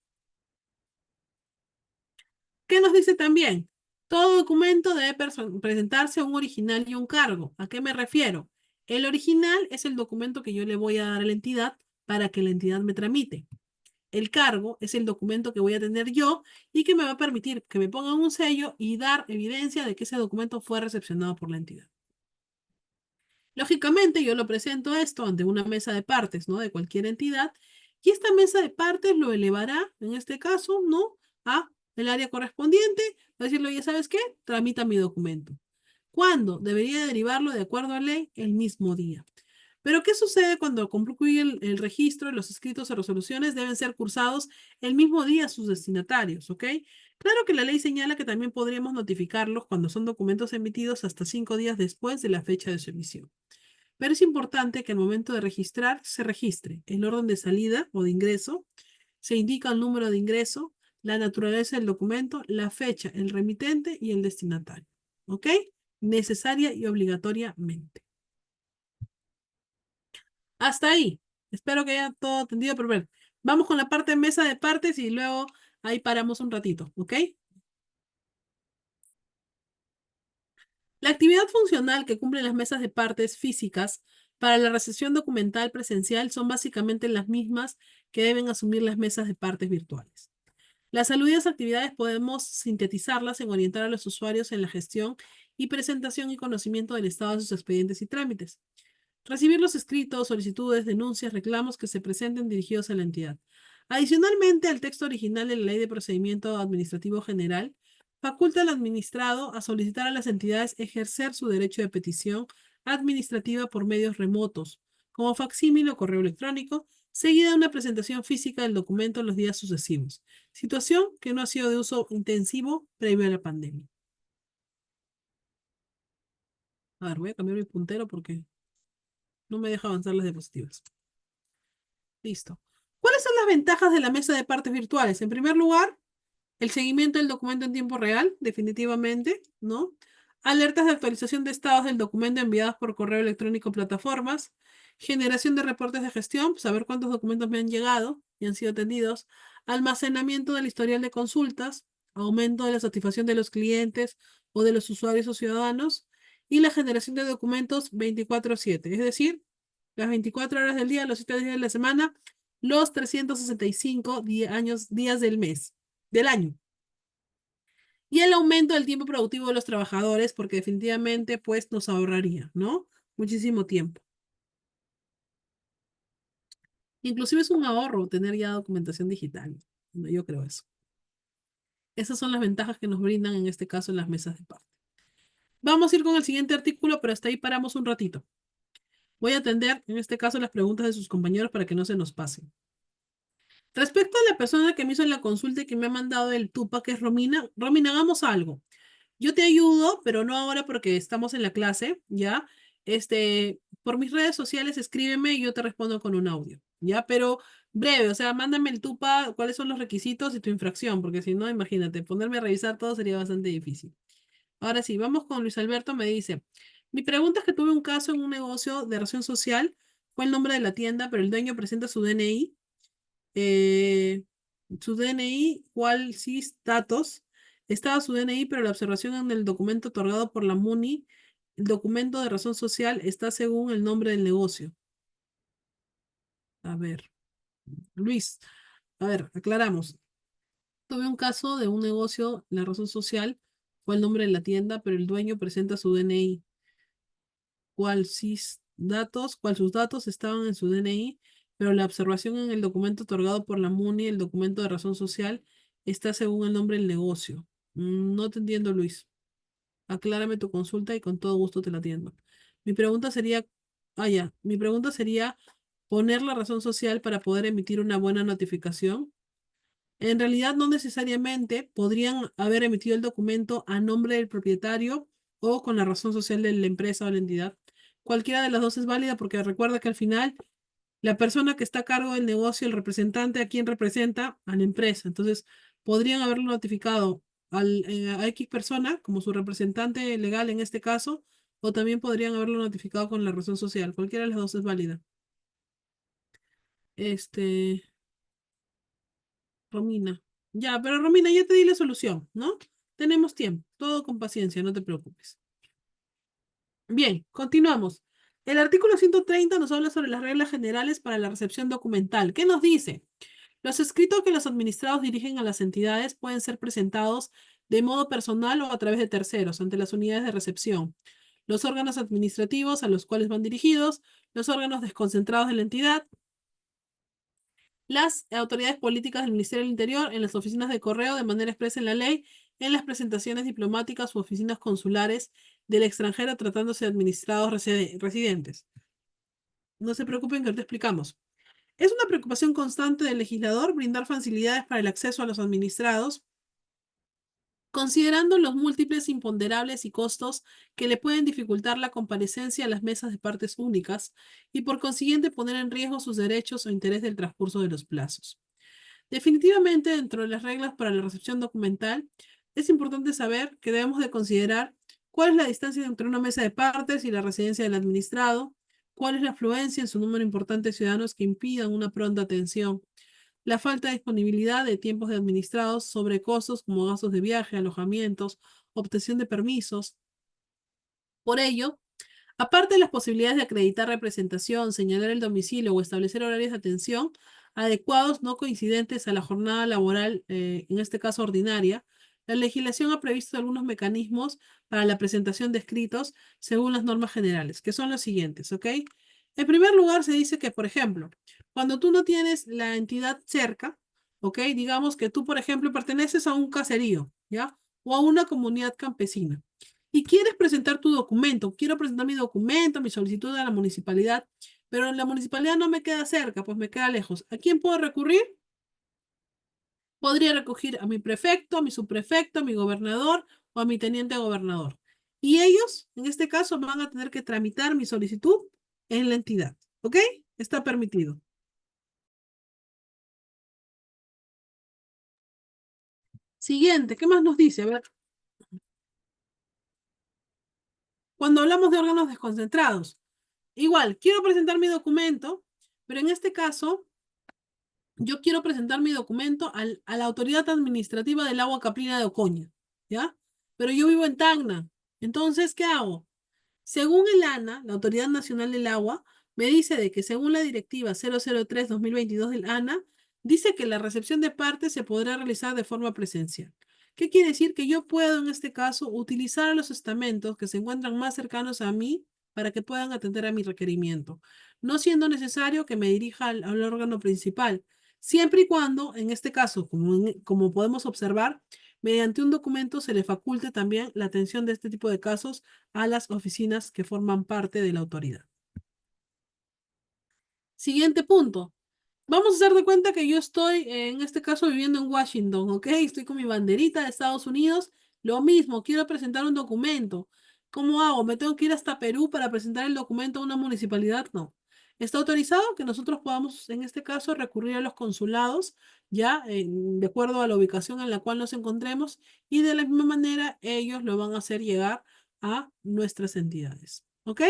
Speaker 1: ¿Qué nos dice también? Todo documento debe presentarse un original y un cargo. ¿A qué me refiero? El original es el documento que yo le voy a dar a la entidad para que la entidad me tramite. El cargo es el documento que voy a tener yo y que me va a permitir que me pongan un sello y dar evidencia de que ese documento fue recepcionado por la entidad. Lógicamente, yo lo presento esto ante una mesa de partes, ¿no? De cualquier entidad, y esta mesa de partes lo elevará, en este caso, ¿no? A el área correspondiente, va a decirle, oye, ¿sabes qué? Tramita mi documento. ¿Cuándo? Debería derivarlo de acuerdo a ley el mismo día. Pero, ¿qué sucede cuando concluye el registro? Los escritos o resoluciones deben ser cursados el mismo día a sus destinatarios, ¿ok? Claro que la ley señala que también podríamos notificarlos cuando son documentos emitidos hasta 5 días después de la fecha de su emisión. Pero es importante que al momento de registrar se registre el orden de salida o de ingreso, se indica el número de ingreso, la naturaleza del documento, la fecha, el remitente y el destinatario. ¿Ok? Necesaria y obligatoriamente. Hasta ahí. Espero que haya todo atendido, pero bueno, vamos con la parte de mesa de partes y luego ahí paramos un ratito. ¿Ok? La actividad funcional que cumplen las mesas de partes físicas para la recepción documental presencial son básicamente las mismas que deben asumir las mesas de partes virtuales. Las aludidas actividades podemos sintetizarlas en orientar a los usuarios en la gestión y presentación y conocimiento del estado de sus expedientes y trámites. Recibir los escritos, solicitudes, denuncias, reclamos que se presenten dirigidos a la entidad. Adicionalmente, al texto original de la Ley de Procedimiento Administrativo General, faculta al administrado a solicitar a las entidades ejercer su derecho de petición administrativa por medios remotos, como facsímil o correo electrónico, seguida de una presentación física del documento en los días sucesivos, situación que no ha sido de uso intensivo previo a la pandemia. A ver, voy a cambiar mi puntero porque no me deja avanzar las diapositivas. Listo. ¿Cuáles son las ventajas de la mesa de partes virtuales? En primer lugar, el seguimiento del documento en tiempo real, definitivamente, ¿no? Alertas de actualización de estados del documento enviados por correo electrónico a plataformas. Generación de reportes de gestión, saber cuántos documentos me han llegado y han sido atendidos. Almacenamiento del historial de consultas. Aumento de la satisfacción de los clientes o de los usuarios o ciudadanos. Y la generación de documentos 24/7, es decir, las 24 horas del día, los 7 días de la semana, los 365 días del mes, del año. Y el aumento del tiempo productivo de los trabajadores, porque definitivamente pues nos ahorraría, ¿no? Muchísimo tiempo. Inclusive es un ahorro tener ya documentación digital. Bueno, yo creo eso. Esas son las ventajas que nos brindan en este caso en las mesas de parte. Vamos a ir con el siguiente artículo, pero hasta ahí paramos un ratito. Voy a atender en este caso las preguntas de sus compañeros para que no se nos pasen. Respecto a la persona que me hizo la consulta y que me ha mandado el TUPA, que es Romina, Romina, hagamos algo. Yo te ayudo, pero no ahora porque estamos en la clase, ¿ya? Por mis redes sociales escríbeme y yo te respondo con un audio, ¿ya? Pero breve, o sea, mándame el TUPA, cuáles son los requisitos y tu infracción, porque si no, imagínate, ponerme a revisar todo sería bastante difícil. Ahora sí, vamos con Luis Alberto, me dice, mi pregunta es que tuve un caso en un negocio de relación social, fue el nombre de la tienda, pero el dueño presenta su DNI, eh, cuál CIS datos, estaba su DNI, pero la observación en el documento otorgado por la MUNI, el documento de razón social está según el nombre del negocio. A ver, Luis, a ver, aclaramos. Tuve un caso de un negocio, la razón social fue el nombre de la tienda, pero el dueño presenta su DNI. Cuál sus datos estaban en su DNI, pero la observación en el documento otorgado por la MUNI, el documento de razón social, está según el nombre del negocio. No te entiendo, Luis. Aclárame tu consulta y con todo gusto te la atiendo. Mi pregunta sería, mi pregunta sería poner la razón social para poder emitir una buena notificación. En realidad, no necesariamente podrían haber emitido el documento a nombre del propietario o con la razón social de la empresa o la entidad. Cualquiera de las dos es válida porque recuerda que al final la persona que está a cargo del negocio, el representante a quien representa, a la empresa. Entonces, podrían haberlo notificado a X persona como su representante legal en este caso, o también podrían haberlo notificado con la razón social. Cualquiera de las dos es válida. Este, Romina. Ya, pero Romina, ya te di la solución, ¿no? Tenemos tiempo, todo con paciencia, no te preocupes. Bien, continuamos. El artículo 130 nos habla sobre las reglas generales para la recepción documental. ¿Qué nos dice? Los escritos que los administrados dirigen a las entidades pueden ser presentados de modo personal o a través de terceros ante las unidades de recepción, los órganos administrativos a los cuales van dirigidos, los órganos desconcentrados de la entidad, las autoridades políticas del Ministerio del Interior, en las oficinas de correo de manera expresa en la ley, en las presentaciones diplomáticas u oficinas consulares del extranjero tratándose de administrados residentes. No se preocupen que ahorita explicamos. Es una preocupación constante del legislador brindar facilidades para el acceso a los administrados, considerando los múltiples imponderables y costos que le pueden dificultar la comparecencia a las mesas de partes únicas y por consiguiente poner en riesgo sus derechos o interés del transcurso de los plazos. Definitivamente, dentro de las reglas para la recepción documental, es importante saber que debemos de considerar cuál es la distancia entre una mesa de partes y la residencia del administrado, cuál es la afluencia en su número importante de ciudadanos que impidan una pronta atención, la falta de disponibilidad de tiempos de administrados, sobrecostos como gastos de viaje, alojamientos, obtención de permisos. Por ello, aparte de las posibilidades de acreditar representación, señalar el domicilio o establecer horarios de atención adecuados no coincidentes a la jornada laboral, en este caso ordinaria, la legislación ha previsto algunos mecanismos para la presentación de escritos según las normas generales, que son los siguientes, ¿ok? En primer lugar, se dice que, por ejemplo, cuando tú no tienes la entidad cerca, ¿ok? Digamos que tú, por ejemplo, perteneces a un caserío, ¿ya? O a una comunidad campesina y quieres presentar tu documento, quiero presentar mi documento, mi solicitud a la municipalidad, pero la municipalidad no me queda cerca, pues me queda lejos. ¿A quién puedo recurrir? Podría recurrir a mi prefecto, a mi subprefecto, a mi gobernador o a mi teniente gobernador. Y ellos, en este caso, van a tener que tramitar mi solicitud en la entidad. ¿Ok? Está permitido. Siguiente, ¿qué más nos dice? A ver, cuando hablamos de órganos desconcentrados, igual, quiero presentar mi documento, pero en este caso yo quiero presentar mi documento a la autoridad administrativa del agua Caprina de Ocoña, ¿ya? Pero yo vivo en Tacna. Entonces, ¿qué hago? Según el ANA, la Autoridad Nacional del Agua, me dice de que según la directiva 003-2022 del ANA, dice que la recepción de partes se podrá realizar de forma presencial. ¿Qué quiere decir? Que yo puedo, en este caso, utilizar los estamentos que se encuentran más cercanos a mí para que puedan atender a mi requerimiento, no siendo necesario que me dirija al órgano principal, siempre y cuando, en este caso, como podemos observar, mediante un documento se le faculte también la atención de este tipo de casos a las oficinas que forman parte de la autoridad. Siguiente punto. Vamos a hacer de cuenta que yo estoy, en este caso, viviendo en Washington, ¿ok? Estoy con mi banderita de Estados Unidos. Lo mismo, quiero presentar un documento. ¿Cómo hago? ¿Me tengo que ir hasta Perú para presentar el documento a una municipalidad? No. Está autorizado que nosotros podamos, en este caso, recurrir a los consulados, ya, de acuerdo a la ubicación en la cual nos encontremos, y de la misma manera ellos lo van a hacer llegar a nuestras entidades. ¿Ok?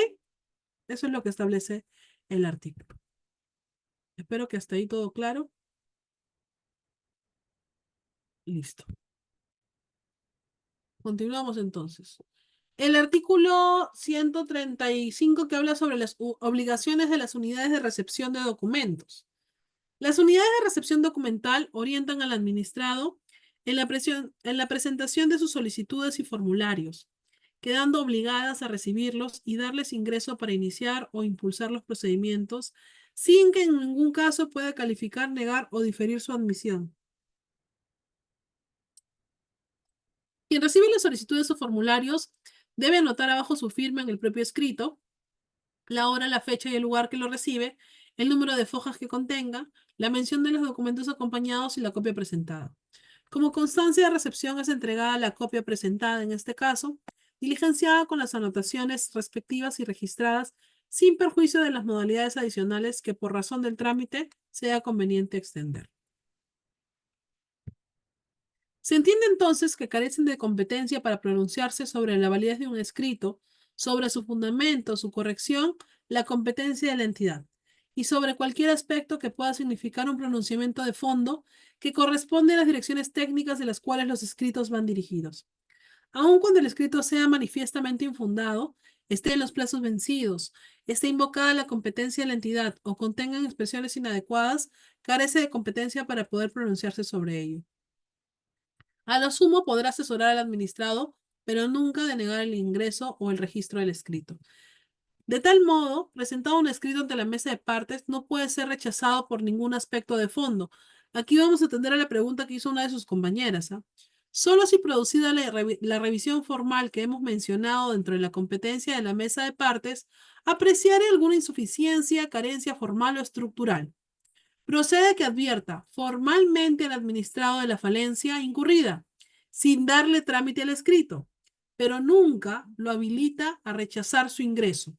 Speaker 1: Eso es lo que establece el artículo. Espero que hasta ahí todo claro. Listo. Continuamos entonces. El artículo 135 que habla sobre las obligaciones de las unidades de recepción de documentos. Las unidades de recepción documental orientan al administrado en la presentación de sus solicitudes y formularios, quedando obligadas a recibirlos y darles ingreso para iniciar o impulsar los procedimientos sin que en ningún caso pueda calificar, negar o diferir su admisión. Quien recibe las solicitudes o formularios debe anotar abajo su firma en el propio escrito, la hora, la fecha y el lugar que lo recibe, el número de fojas que contenga, la mención de los documentos acompañados y la copia presentada. Como constancia de recepción es entregada la copia presentada en este caso, diligenciada con las anotaciones respectivas y registradas sin perjuicio de las modalidades adicionales que por razón del trámite sea conveniente extender. Se entiende entonces que carecen de competencia para pronunciarse sobre la validez de un escrito, sobre su fundamento, su corrección, la competencia de la entidad, y sobre cualquier aspecto que pueda significar un pronunciamiento de fondo que corresponde a las direcciones técnicas de las cuales los escritos van dirigidos. Aun cuando el escrito sea manifiestamente infundado, esté en los plazos vencidos, esté invocada la competencia de la entidad o contengan expresiones inadecuadas, carece de competencia para poder pronunciarse sobre ello. A lo sumo podrá asesorar al administrado, pero nunca denegar el ingreso o el registro del escrito. De tal modo, presentado un escrito ante la mesa de partes no puede ser rechazado por ningún aspecto de fondo. Aquí vamos a atender a la pregunta que hizo una de sus compañeras, ¿ah? Solo si producida la revisión formal que hemos mencionado dentro de la competencia de la mesa de partes, apreciare alguna insuficiencia, carencia formal o estructural. Procede que advierta formalmente al administrado de la falencia incurrida, sin darle trámite al escrito, pero nunca lo habilita a rechazar su ingreso,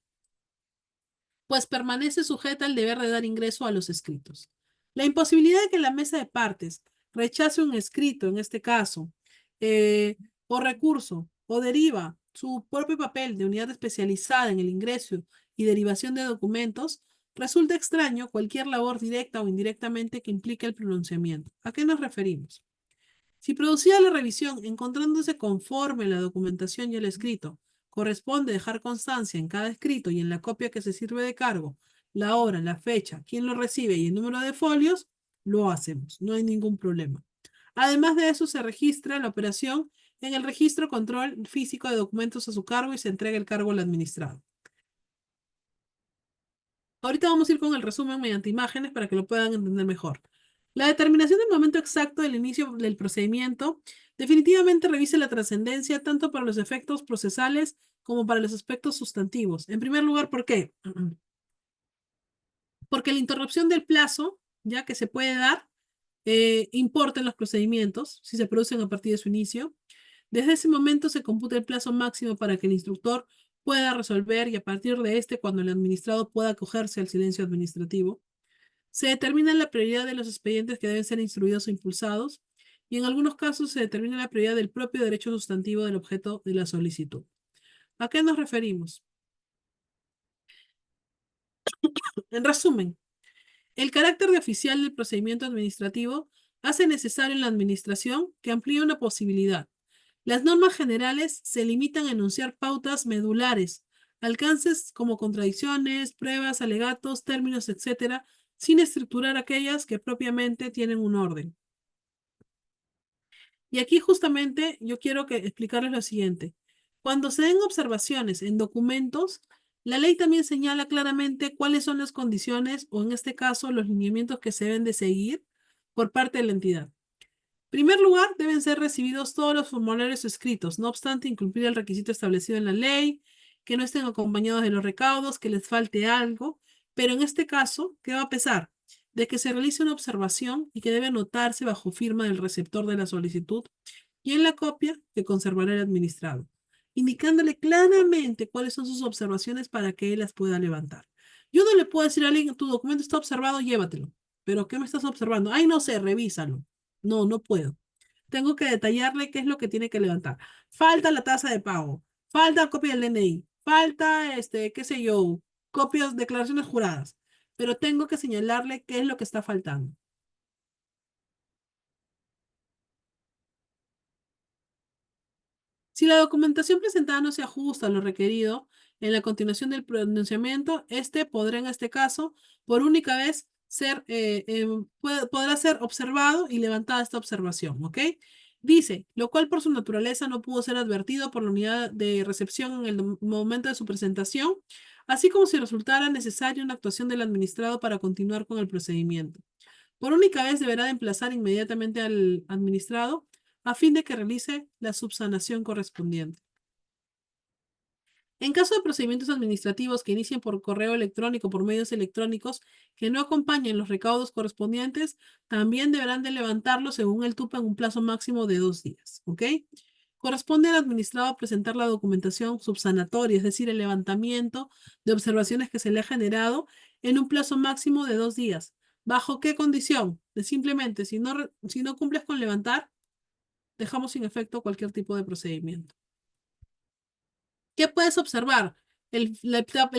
Speaker 1: pues permanece sujeta al deber de dar ingreso a los escritos. La imposibilidad de que la mesa de partes rechace un escrito, en este caso, eh, o recurso, o deriva su propio papel de unidad especializada en el ingreso y derivación de documentos, resulta extraño cualquier labor directa o indirectamente que implique el pronunciamiento. ¿A qué nos referimos? Si producida la revisión, encontrándose conforme la documentación y el escrito, corresponde dejar constancia en cada escrito y en la copia que se sirve de cargo, la hora, la fecha, quién lo recibe y el número de folios, lo hacemos, no hay ningún problema. Además de eso, se registra la operación en el registro control físico de documentos a su cargo y se entrega el cargo al administrado. Ahorita vamos a ir con el resumen mediante imágenes para que lo puedan entender mejor. La determinación del momento exacto del inicio del procedimiento definitivamente revise la trascendencia tanto para los efectos procesales como para los aspectos sustantivos. En primer lugar, ¿por qué? Porque la interrupción del plazo, ya que se puede dar, importa en los procedimientos si se producen a partir de su inicio. Desde ese momento se computa el plazo máximo para que el instructor pueda resolver y a partir de este, cuando el administrado pueda acogerse al silencio administrativo. Se determina la prioridad de los expedientes que deben ser instruidos o impulsados y en algunos casos se determina la prioridad del propio derecho sustantivo del objeto de la solicitud. ¿A qué nos referimos? En resumen, el carácter de oficial del procedimiento administrativo hace necesario en la administración que amplíe una posibilidad. Las normas generales se limitan a enunciar pautas medulares, alcances como contradicciones, pruebas, alegatos, términos, etcétera, sin estructurar aquellas que propiamente tienen un orden. Y aquí justamente yo quiero explicarles lo siguiente. Cuando se den observaciones en documentos, la ley también señala claramente cuáles son las condiciones o en este caso los lineamientos que se deben de seguir por parte de la entidad. En primer lugar, deben ser recibidos todos los formularios escritos, no obstante incumplir el requisito establecido en la ley, que no estén acompañados de los recaudos, que les falte algo, pero en este caso, ¿qué va a pesar? De que se realice una observación y que debe anotarse bajo firma del receptor de la solicitud y en la copia que conservará el administrado, indicándole claramente cuáles son sus observaciones para que él las pueda levantar. Yo no le puedo decir a alguien, tu documento está observado, llévatelo. ¿Pero qué me estás observando? Ay, no sé, revísalo. No, no puedo. Tengo que detallarle qué es lo que tiene que levantar. Falta la tasa de pago, falta copia del DNI, falta, qué sé yo, copias, declaraciones juradas, pero tengo que señalarle qué es lo que está faltando. Si la documentación presentada no se ajusta a lo requerido en la continuación del pronunciamiento, este podrá en este caso, por única vez, podrá ser observado y levantada esta observación, ¿ok? Dice, lo cual por su naturaleza no pudo ser advertido por la unidad de recepción en el momento de su presentación, así como si resultara necesaria una actuación del administrado para continuar con el procedimiento. Por única vez deberá de emplazar inmediatamente al administrado a fin de que realice la subsanación correspondiente. En caso de procedimientos administrativos que inicien por correo electrónico, por medios electrónicos que no acompañen los recaudos correspondientes, también deberán de levantarlos según el TUPA en un plazo máximo de 2 días. ¿Ok? Corresponde al administrado presentar la documentación subsanatoria, es decir, el levantamiento de observaciones que se le ha generado en un plazo máximo de 2 días. ¿Bajo qué condición? De simplemente, si no cumples con levantar, dejamos sin efecto cualquier tipo de procedimiento. ¿Qué puedes observar? El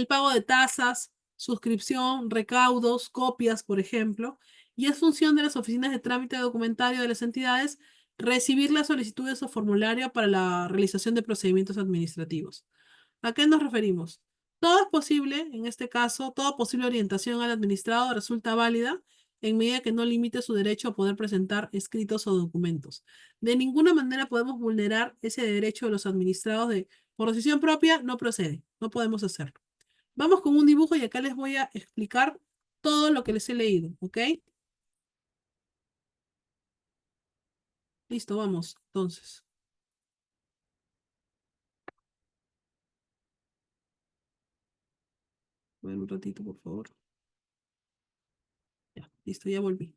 Speaker 1: pago de tasas, suscripción, recaudos, copias, por ejemplo, y es función de las oficinas de trámite documentario de las entidades recibir las solicitudes o formulario para la realización de procedimientos administrativos. ¿A qué nos referimos? Todo es posible, en este caso, toda posible orientación al administrado resulta válida en medida que no limite su derecho a poder presentar escritos o documentos. De ninguna manera podemos vulnerar ese derecho de los administrados de, por decisión propia, no procede, no podemos hacerlo. Vamos con un dibujo y acá les voy a explicar todo lo que les he leído, ¿ok? Listo, vamos. Entonces, a ver un ratito, por favor. Ya, listo, ya volví.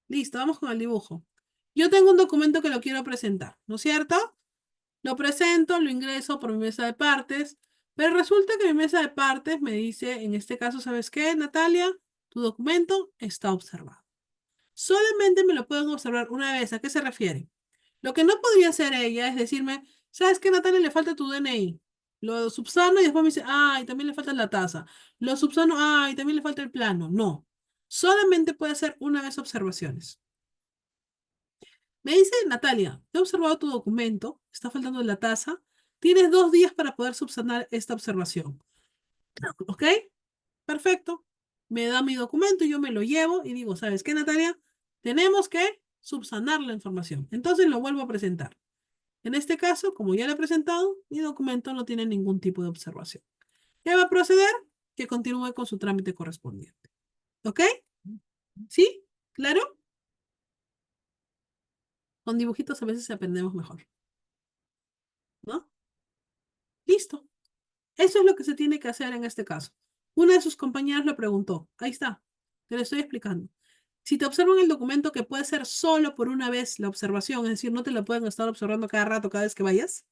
Speaker 1: Listo, vamos con el dibujo. Yo tengo un documento que lo quiero presentar, ¿no es cierto? Lo presento, lo ingreso por mi mesa de partes, pero resulta que mi mesa de partes me dice, en este caso, ¿sabes qué, Natalia? Tu documento está observado. Solamente me lo pueden observar una vez. ¿A qué se refiere? Lo que no podría hacer ella es decirme, ¿sabes qué, Natalia? Le falta tu DNI. Lo subsano y después me dice, ay, también le falta la tasa. Lo subsano, ay, también le falta el plano. No. Solamente puede hacer una vez observaciones. Me dice, Natalia, he observado tu documento, está faltando la tasa. Tienes 2 días para poder subsanar esta observación. ¿Ok? Perfecto. Me da mi documento, yo me lo llevo y digo, ¿sabes qué, Natalia? Tenemos que subsanar la información. Entonces lo vuelvo a presentar. En este caso, como ya lo he presentado, mi documento no tiene ningún tipo de observación. ¿Qué va a proceder? Que continúe con su trámite correspondiente. ¿Ok? ¿Sí? ¿Claro? Con dibujitos a veces aprendemos mejor, ¿no? Listo. Eso es lo que se tiene que hacer en este caso. Una de sus compañeras le preguntó, ahí está, te lo estoy explicando. Si te observan el documento que puede ser solo por una vez la observación, es decir, no te lo pueden estar observando cada rato, cada vez que vayas,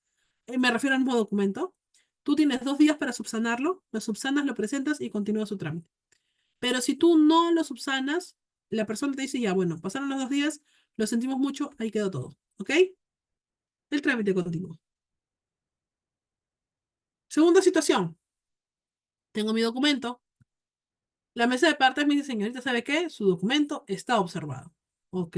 Speaker 1: me refiero al mismo documento, tú tienes 2 días para subsanarlo, lo subsanas, lo presentas y continúa su trámite. Pero si tú no lo subsanas, la persona te dice, ya, bueno, pasaron los 2 días, lo sentimos mucho, ahí quedó todo, ¿ok? El trámite continúa. Segunda situación, tengo mi documento. La mesa de partes me dice, señorita, ¿sabe qué? Su documento está observado. Ok,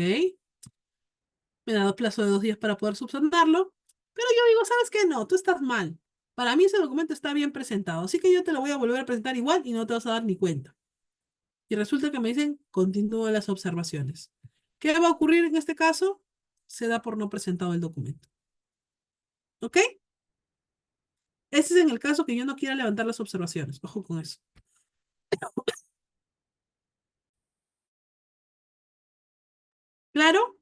Speaker 1: me ha dado plazo de 2 días para poder subsanarlo, pero yo digo, ¿sabes qué? No, tú estás mal. Para mí ese documento está bien presentado, así que yo te lo voy a volver a presentar igual y no te vas a dar ni cuenta. Y resulta que me dicen, continúa las observaciones. ¿Qué va a ocurrir en este caso? Se da por no presentado el documento. ¿Ok? Ese es en el caso que yo no quiera levantar las observaciones. Ojo con eso. ¿Claro?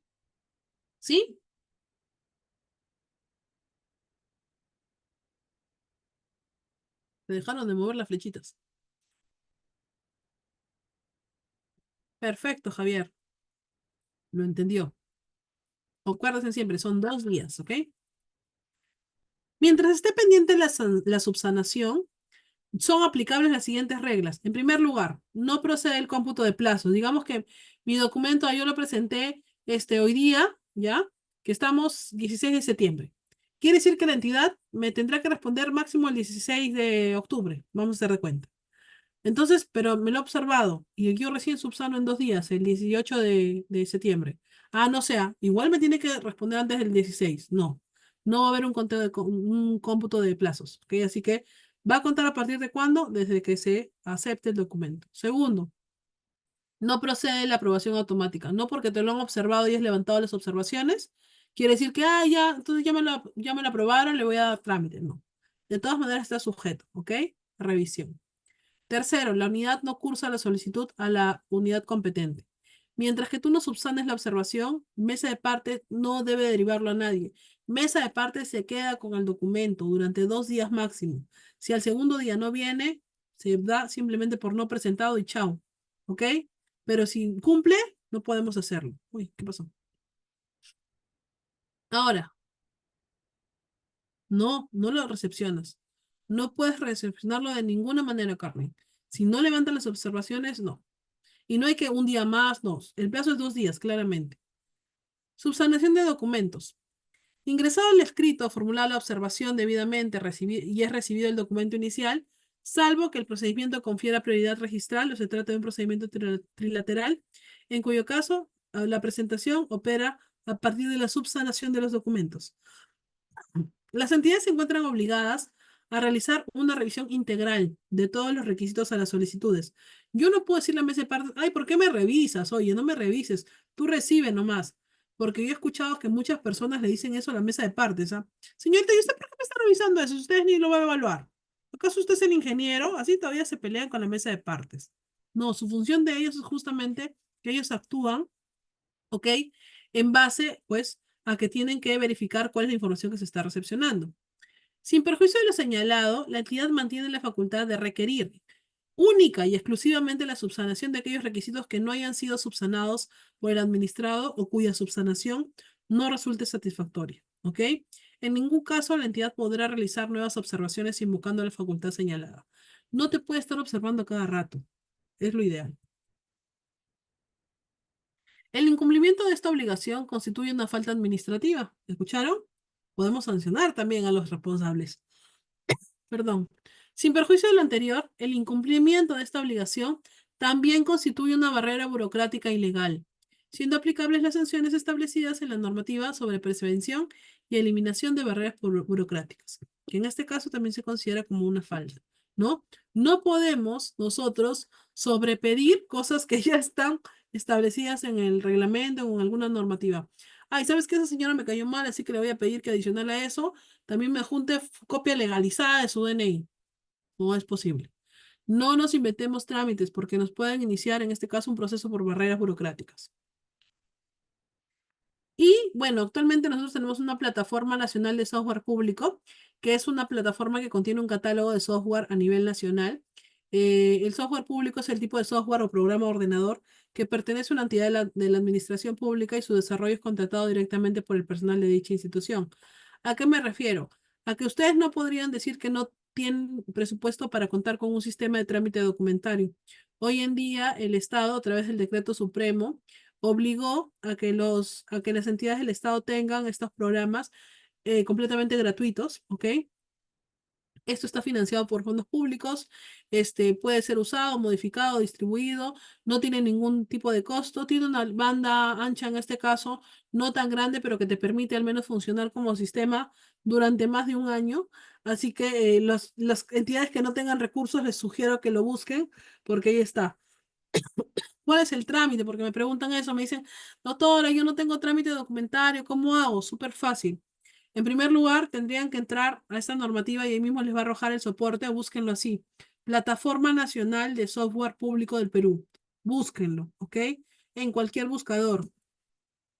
Speaker 1: ¿Sí? Me dejaron de mover las flechitas. Perfecto, Javier. Lo entendió. Acuérdense siempre, son 2 días, ¿ok? Mientras esté pendiente la subsanación, son aplicables las siguientes reglas. En primer lugar, no procede el cómputo de plazos. Digamos que mi documento yo lo presenté hoy día, ¿ya? Que estamos 16 de septiembre. Quiere decir que la entidad me tendrá que responder máximo el 16 de octubre. Vamos a hacer de cuenta. Entonces, pero me lo he observado y yo recién subsano en 2 días, el 18 de septiembre. Ah, no sea, igual me tiene que responder antes del 16. No, no va a haber un cómputo de plazos. ¿Ok? Así que va a contar a partir de cuándo, desde que se acepte el documento. Segundo, no procede la aprobación automática. No porque te lo han observado y has levantado las observaciones, quiere decir que, ya, entonces ya me lo aprobaron, le voy a dar trámite. No. De todas maneras está sujeto, ¿ok? Revisión. Tercero, la unidad no cursa la solicitud a la unidad competente. Mientras que tú no subsanes la observación, mesa de parte no debe derivarlo a nadie. Mesa de parte se queda con el documento durante 2 días máximo. Si al segundo día no viene, se da simplemente por no presentado y chao. ¿Ok? Pero si cumple, no podemos hacerlo. Uy, ¿qué pasó? Ahora, no lo recepcionas. No puedes recepcionarlo de ninguna manera, Carmen. Si no levantan las observaciones, no. Y no hay que un día más, no. El plazo es 2 días, claramente. Subsanación de documentos. Ingresado el escrito, formulada la observación debidamente y es recibido el documento inicial, salvo que el procedimiento confiera prioridad registral o se trata de un procedimiento trilateral, en cuyo caso la presentación opera a partir de la subsanación de los documentos. Las entidades se encuentran obligadas a realizar una revisión integral de todos los requisitos a las solicitudes. Yo no puedo decirle a la mesa de partes, ay, ¿por qué me revisas? Oye, no me revises, tú recibe nomás. Porque yo he escuchado que muchas personas le dicen eso a la mesa de partes, ¿ah? Señorita, ¿y usted por qué me está revisando eso? Usted ni lo va a evaluar. ¿Acaso usted es el ingeniero? Así todavía se pelean con la mesa de partes. No, su función de ellos es justamente que ellos actúan, ¿ok? en base, pues, a que tienen que verificar cuál es la información que se está recepcionando. Sin perjuicio de lo señalado, la entidad mantiene la facultad de requerir única y exclusivamente la subsanación de aquellos requisitos que no hayan sido subsanados por el administrado o cuya subsanación no resulte satisfactoria. ¿Ok? En ningún caso la entidad podrá realizar nuevas observaciones invocando la facultad señalada. No te puede estar observando cada rato. Es lo ideal. El incumplimiento de esta obligación constituye una falta administrativa. ¿Escucharon? Podemos sancionar también a los responsables. Perdón. Sin perjuicio de lo anterior, el incumplimiento de esta obligación también constituye una barrera burocrática ilegal, siendo aplicables las sanciones establecidas en la normativa sobre prevención y eliminación de barreras burocráticas, que en este caso también se considera como una falta, ¿no? No podemos nosotros sobrepedir cosas que ya están establecidas en el reglamento o en alguna normativa. Ay, ¿sabes qué? Esa señora me cayó mal, así que le voy a pedir que adicional a eso también me junte copia legalizada de su DNI. No es posible. No nos inventemos trámites porque nos pueden iniciar, en este caso, un proceso por barreras burocráticas. Y bueno, actualmente nosotros tenemos una plataforma nacional de software público, que es una plataforma que contiene un catálogo de software a nivel nacional. El software público es el tipo de software o programa ordenador que pertenece a una entidad de la administración pública y su desarrollo es contratado directamente por el personal de dicha institución. ¿A qué me refiero? A que ustedes no podrían decir que no tienen presupuesto para contar con un sistema de trámite documentario. Hoy en día, el Estado, a través del Decreto Supremo, obligó a que las entidades del Estado tengan estos programas completamente gratuitos, ¿ok? Esto está financiado por fondos públicos, puede ser usado, modificado, distribuido, no tiene ningún tipo de costo, tiene una banda ancha en este caso, no tan grande, pero que te permite al menos funcionar como sistema durante más de un año. Así que las entidades que no tengan recursos les sugiero que lo busquen porque ahí está. ¿Cuál es el trámite? Porque me preguntan eso, me dicen, doctora, yo no tengo trámite documentario, ¿cómo hago? Súper fácil. En primer lugar, tendrían que entrar a esta normativa y ahí mismo les va a arrojar el soporte, búsquenlo así. Plataforma Nacional de Software Público del Perú. Búsquenlo, ¿ok? En cualquier buscador.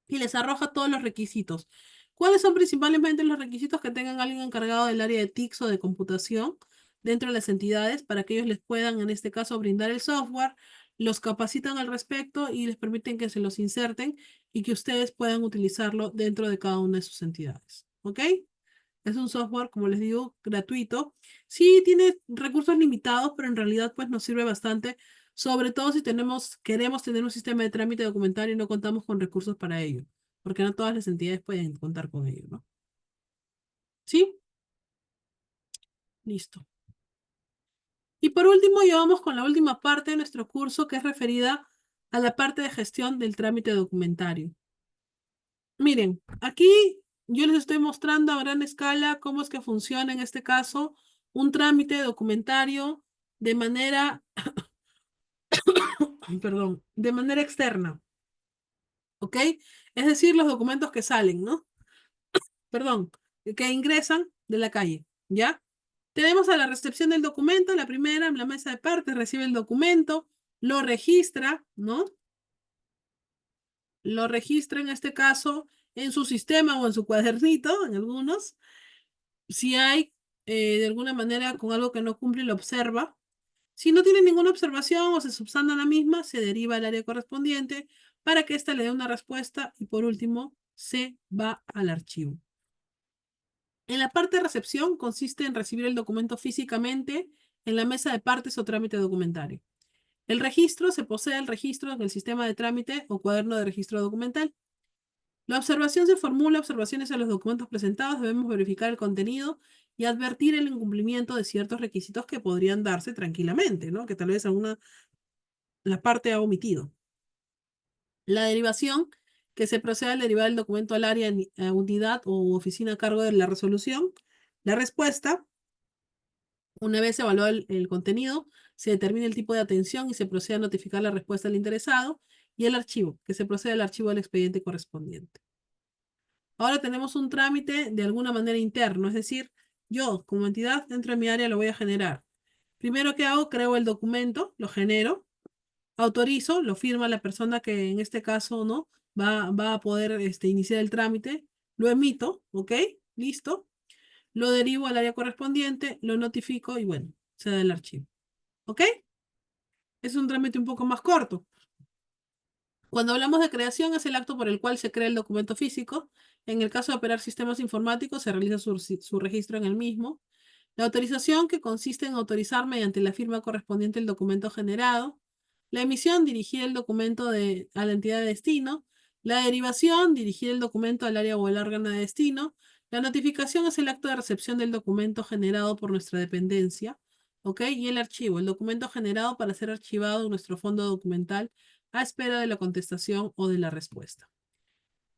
Speaker 1: Y les arroja todos los requisitos. ¿Cuáles son principalmente los requisitos que tengan alguien encargado del área de TICS o de computación dentro de las entidades para que ellos les puedan, en este caso, brindar el software, los capacitan al respecto y les permiten que se los inserten y que ustedes puedan utilizarlo dentro de cada una de sus entidades? ¿Ok? Es un software, como les digo, gratuito. Sí, tiene recursos limitados, pero en realidad pues nos sirve bastante, sobre todo si queremos tener un sistema de trámite documentario y no contamos con recursos para ello, porque no todas las entidades pueden contar con ello, ¿no? ¿Sí? Listo. Y por último, ya vamos con la última parte de nuestro curso, que es referida a la parte de gestión del trámite documentario. Miren, aquí yo les estoy mostrando a gran escala cómo es que funciona en este caso un trámite documentario de manera, perdón, de manera externa, ¿ok? Es decir, los documentos que salen, ¿no? Perdón, que ingresan de la calle, ¿ya? Tenemos a la recepción del documento, la primera, la mesa de partes recibe el documento, lo registra, ¿no? Lo registra en este caso en su sistema o en su cuadernito, en algunos. Si hay de alguna manera con algo que no cumple, lo observa. Si no tiene ninguna observación o se subsana la misma, se deriva al área correspondiente para que ésta le dé una respuesta y por último se va al archivo. En la parte de recepción consiste en recibir el documento físicamente en la mesa de partes o trámite documentario. El registro se posee al registro del sistema de trámite o cuaderno de registro documental. La observación se formula observaciones a los documentos presentados, debemos verificar el contenido y advertir el incumplimiento de ciertos requisitos que podrían darse tranquilamente, ¿no? Que tal vez alguna la parte ha omitido. La derivación, que se procede al derivar el documento al área, unidad o oficina a cargo de la resolución. La respuesta, una vez evaluado el contenido, se determina el tipo de atención y se procede a notificar la respuesta al interesado. Y el archivo, que se procede al archivo del expediente correspondiente. Ahora tenemos un trámite de alguna manera interno, es decir, yo como entidad dentro de mi área lo voy a generar. Primero que hago, creo el documento, lo genero, Autorizo, lo firma la persona que en este caso, ¿no? Va a poder iniciar el trámite, lo emito, ¿ok? Listo. Lo derivo al área correspondiente, lo notifico y bueno, se da el archivo. ¿Ok? Es un trámite un poco más corto. Cuando hablamos de creación, es el acto por el cual se crea el documento físico. En el caso de operar sistemas informáticos, se realiza su registro en el mismo. La autorización, que consiste en autorizar mediante la firma correspondiente el documento generado. La emisión, dirigir el documento a la entidad de destino. La derivación, dirigir el documento al área o al órgano de destino. La notificación es el acto de recepción del documento generado por nuestra dependencia. ¿Ok? Y el archivo, el documento generado para ser archivado en nuestro fondo documental a espera de la contestación o de la respuesta.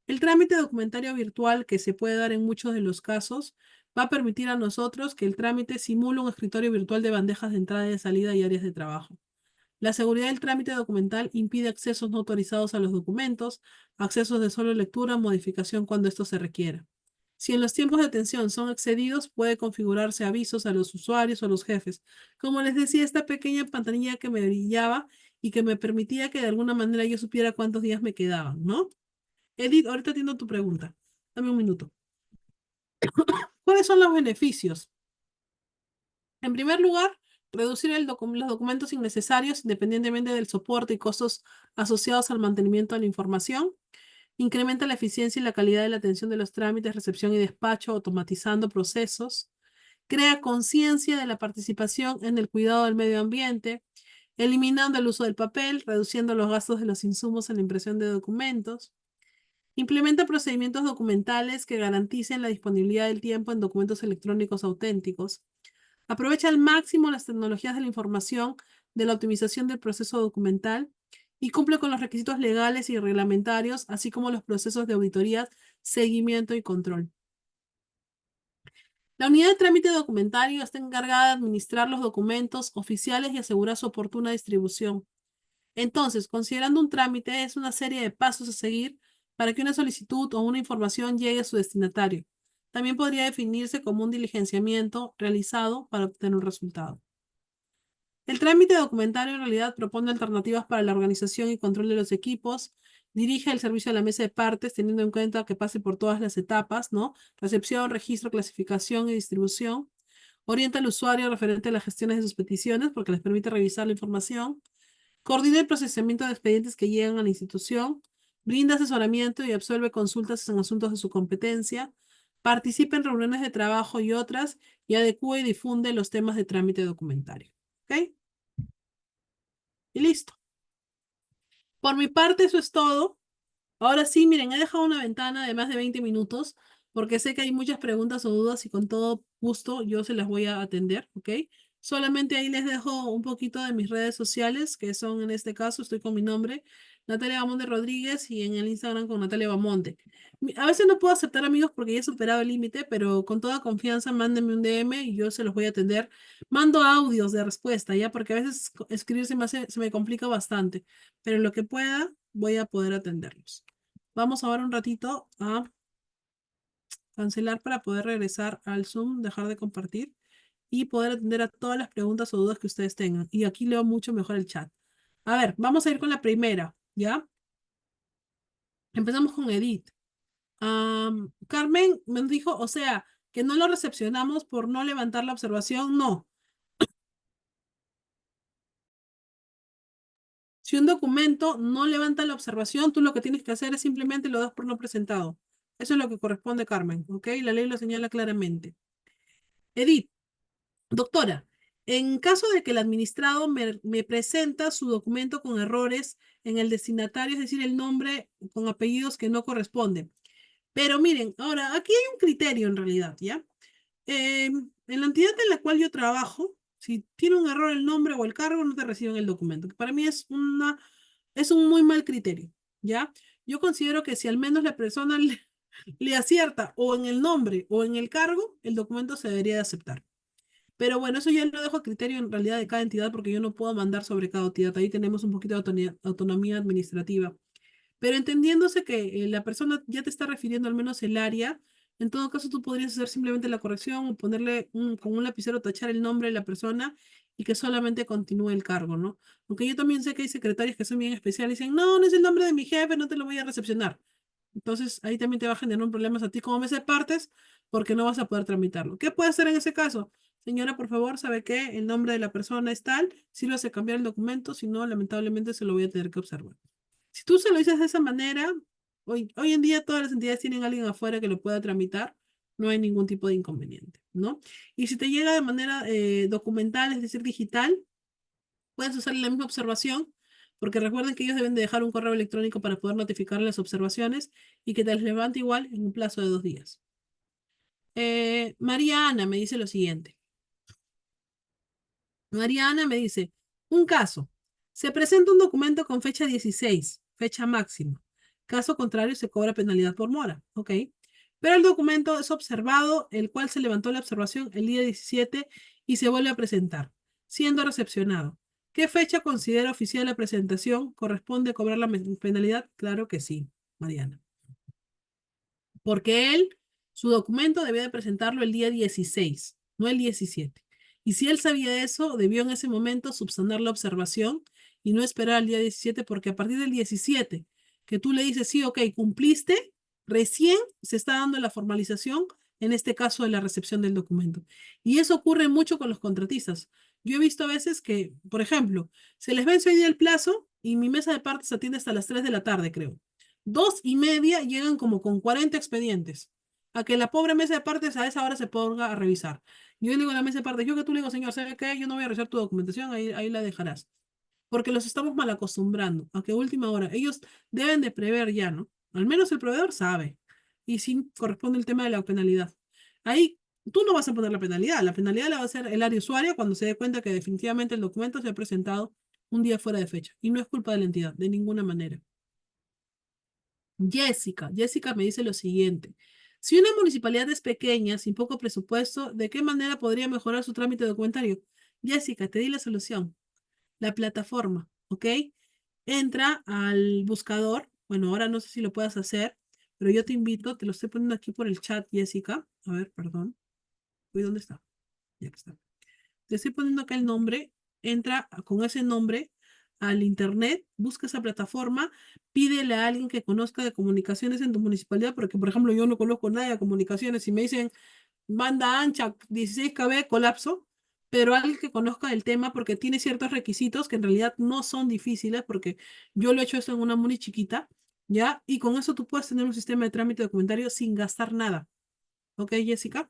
Speaker 1: El trámite documentario virtual, que se puede dar en muchos de los casos, va a permitir a nosotros que el trámite simule un escritorio virtual de bandejas de entrada y de salida y áreas de trabajo. La seguridad del trámite documental impide accesos no autorizados a los documentos, accesos de solo lectura o modificación cuando esto se requiera. Si en los tiempos de atención son excedidos, puede configurarse avisos a los usuarios o a los jefes. Como les decía, esta pequeña pantalla que me brillaba y que me permitía que de alguna manera yo supiera cuántos días me quedaban, ¿no? Edith, ahorita atiendo tu pregunta. Dame un minuto. ¿Cuáles son los beneficios? En primer lugar, reducir los documentos innecesarios independientemente del soporte y costos asociados al mantenimiento de la información. Incrementa la eficiencia y la calidad de la atención de los trámites, recepción y despacho, automatizando procesos. Crea conciencia de la participación en el cuidado del medio ambiente, eliminando el uso del papel, reduciendo los gastos de los insumos en la impresión de documentos. Implementa procedimientos documentales que garanticen la disponibilidad del tiempo en documentos electrónicos auténticos. Aprovecha al máximo las tecnologías de la información de la optimización del proceso documental y cumple con los requisitos legales y reglamentarios, así como los procesos de auditoría, seguimiento y control. La unidad de trámite documentario está encargada de administrar los documentos oficiales y asegurar su oportuna distribución. Entonces, considerando un trámite, es una serie de pasos a seguir para que una solicitud o una información llegue a su destinatario. También podría definirse como un diligenciamiento realizado para obtener un resultado. El trámite documentario en realidad propone alternativas para la organización y control de los equipos, dirige el servicio a la mesa de partes, teniendo en cuenta que pase por todas las etapas, ¿no? Recepción, registro, clasificación y distribución. Orienta al usuario referente a las gestiones de sus peticiones, porque les permite revisar la información. Coordina el procesamiento de expedientes que llegan a la institución. Brinda asesoramiento y absuelve consultas en asuntos de su competencia. Participa en reuniones de trabajo y otras, y adecúa y difunde los temas de trámite documentario. ¿Ok? Y listo. Por mi parte, eso es todo. Ahora sí, miren, he dejado una ventana de más de 20 minutos porque sé que hay muchas preguntas o dudas y con todo gusto yo se las voy a atender, ¿ok? Solamente ahí les dejo un poquito de mis redes sociales, que son en este caso, estoy con mi nombre, Natalia Bamonte Rodríguez, y en el Instagram con Natalia Bamonte. A veces no puedo aceptar amigos porque ya he superado el límite, pero con toda confianza mándenme un DM y yo se los voy a atender. Mando audios de respuesta, ¿ya? Porque a veces escribir se me complica bastante, pero en lo que pueda voy a poder atenderlos. Vamos ahora un ratito a cancelar para poder regresar al Zoom, dejar de compartir y poder atender a todas las preguntas o dudas que ustedes tengan. Y aquí leo mucho mejor el chat. A ver, vamos a ir con la primera, ¿ya? Empezamos con Edith. Carmen me dijo, o sea, que no lo recepcionamos por no levantar la observación. No. Si un documento no levanta la observación, tú lo que tienes que hacer es simplemente lo das por no presentado. Eso es lo que corresponde, Carmen, ¿ok? La ley lo señala claramente. Edith. Doctora, en caso de que el administrado me presenta su documento con errores en el destinatario, es decir, el nombre con apellidos que no corresponden. Pero miren, ahora, aquí hay un criterio en realidad, ¿ya? En la entidad en la cual yo trabajo, si tiene un error el nombre o el cargo, no te reciben el documento, que para mí es un muy mal criterio, ¿ya? Yo considero que si al menos la persona le acierta o en el nombre o en el cargo, el documento se debería de aceptar. Pero bueno, eso ya lo dejo a criterio en realidad de cada entidad porque yo no puedo mandar sobre cada entidad. Ahí tenemos un poquito de autonomía administrativa. Pero entendiéndose que la persona ya te está refiriendo al menos el área, en todo caso tú podrías hacer simplemente la corrección o ponerle con un lapicero tachar el nombre de la persona y que solamente continúe el cargo, ¿no? Aunque yo también sé que hay secretarias que son bien especiales y dicen, no, no es el nombre de mi jefe, no te lo voy a recepcionar. Entonces ahí también te va a generar un problema a ti como mes de partes porque no vas a poder tramitarlo. ¿Qué puede hacer en ese caso? Señora, por favor, ¿sabe qué? El nombre de la persona es tal, si lo hace cambiar el documento, si no, lamentablemente se lo voy a tener que observar. Si tú se lo dices de esa manera, hoy en día todas las entidades tienen a alguien afuera que lo pueda tramitar, no hay ningún tipo de inconveniente, ¿no? Y si te llega de manera documental, es decir, digital, puedes usarle la misma observación, porque recuerden que ellos deben de dejar un correo electrónico para poder notificar las observaciones y que te las levante igual en un plazo de 2 días. María Ana me dice lo siguiente. María Ana me dice, un caso. Se presenta un documento con fecha 16, fecha máxima. Caso contrario, se cobra penalidad por mora. ¿Ok? Pero el documento es observado, el cual se levantó la observación el día 17 y se vuelve a presentar, siendo recepcionado. ¿Qué fecha considera oficial la presentación? ¿Corresponde cobrar la penalidad? Claro que sí, Mariana. Porque él, su documento debía de presentarlo el día 16, no el 17. Y si él sabía eso, debió en ese momento subsanar la observación y no esperar al día 17, porque a partir del 17, que tú le dices, sí, ok, cumpliste, recién se está dando la formalización, en este caso de la recepción del documento. Y eso ocurre mucho con los contratistas. Yo he visto a veces que, por ejemplo, se les vence hoy día el plazo y mi mesa de partes atiende hasta las 3 de la tarde, creo. 2:30 llegan como con 40 expedientes. A que la pobre mesa de partes a esa hora se ponga a revisar. Yo le digo a la mesa de partes, yo que tú le digo, señor, ¿sabe qué? Yo no voy a revisar tu documentación, ahí la dejarás. Porque los estamos mal acostumbrando a que a última hora ellos deben de prever ya, ¿no? Al menos el proveedor sabe. Y sí corresponde el tema de la penalidad. Ahí tú no vas a poner la penalidad la va a hacer el área usuaria cuando se dé cuenta que definitivamente el documento se ha presentado un día fuera de fecha. Y no es culpa de la entidad, de ninguna manera. Jessica me dice lo siguiente. Si una municipalidad es pequeña, sin poco presupuesto, ¿de qué manera podría mejorar su trámite documentario? Jessica, te di la solución. La plataforma, ¿ok? Entra al buscador. Bueno, ahora no sé si lo puedas hacer, pero yo te invito, te lo estoy poniendo aquí por el chat, Jessica. A ver, perdón. Uy, ¿dónde está? Ya que está. Te estoy poniendo acá el nombre, entra con ese nombre al internet, busca esa plataforma, pídele a alguien que conozca de comunicaciones en tu municipalidad, porque por ejemplo yo no conozco nada de comunicaciones y me dicen banda ancha 16 kb, colapso, pero alguien que conozca el tema porque tiene ciertos requisitos que en realidad no son difíciles, porque yo lo he hecho eso en una muni chiquita, ¿ya? Y con eso tú puedes tener un sistema de trámite documentario sin gastar nada. ¿Ok, Jessica?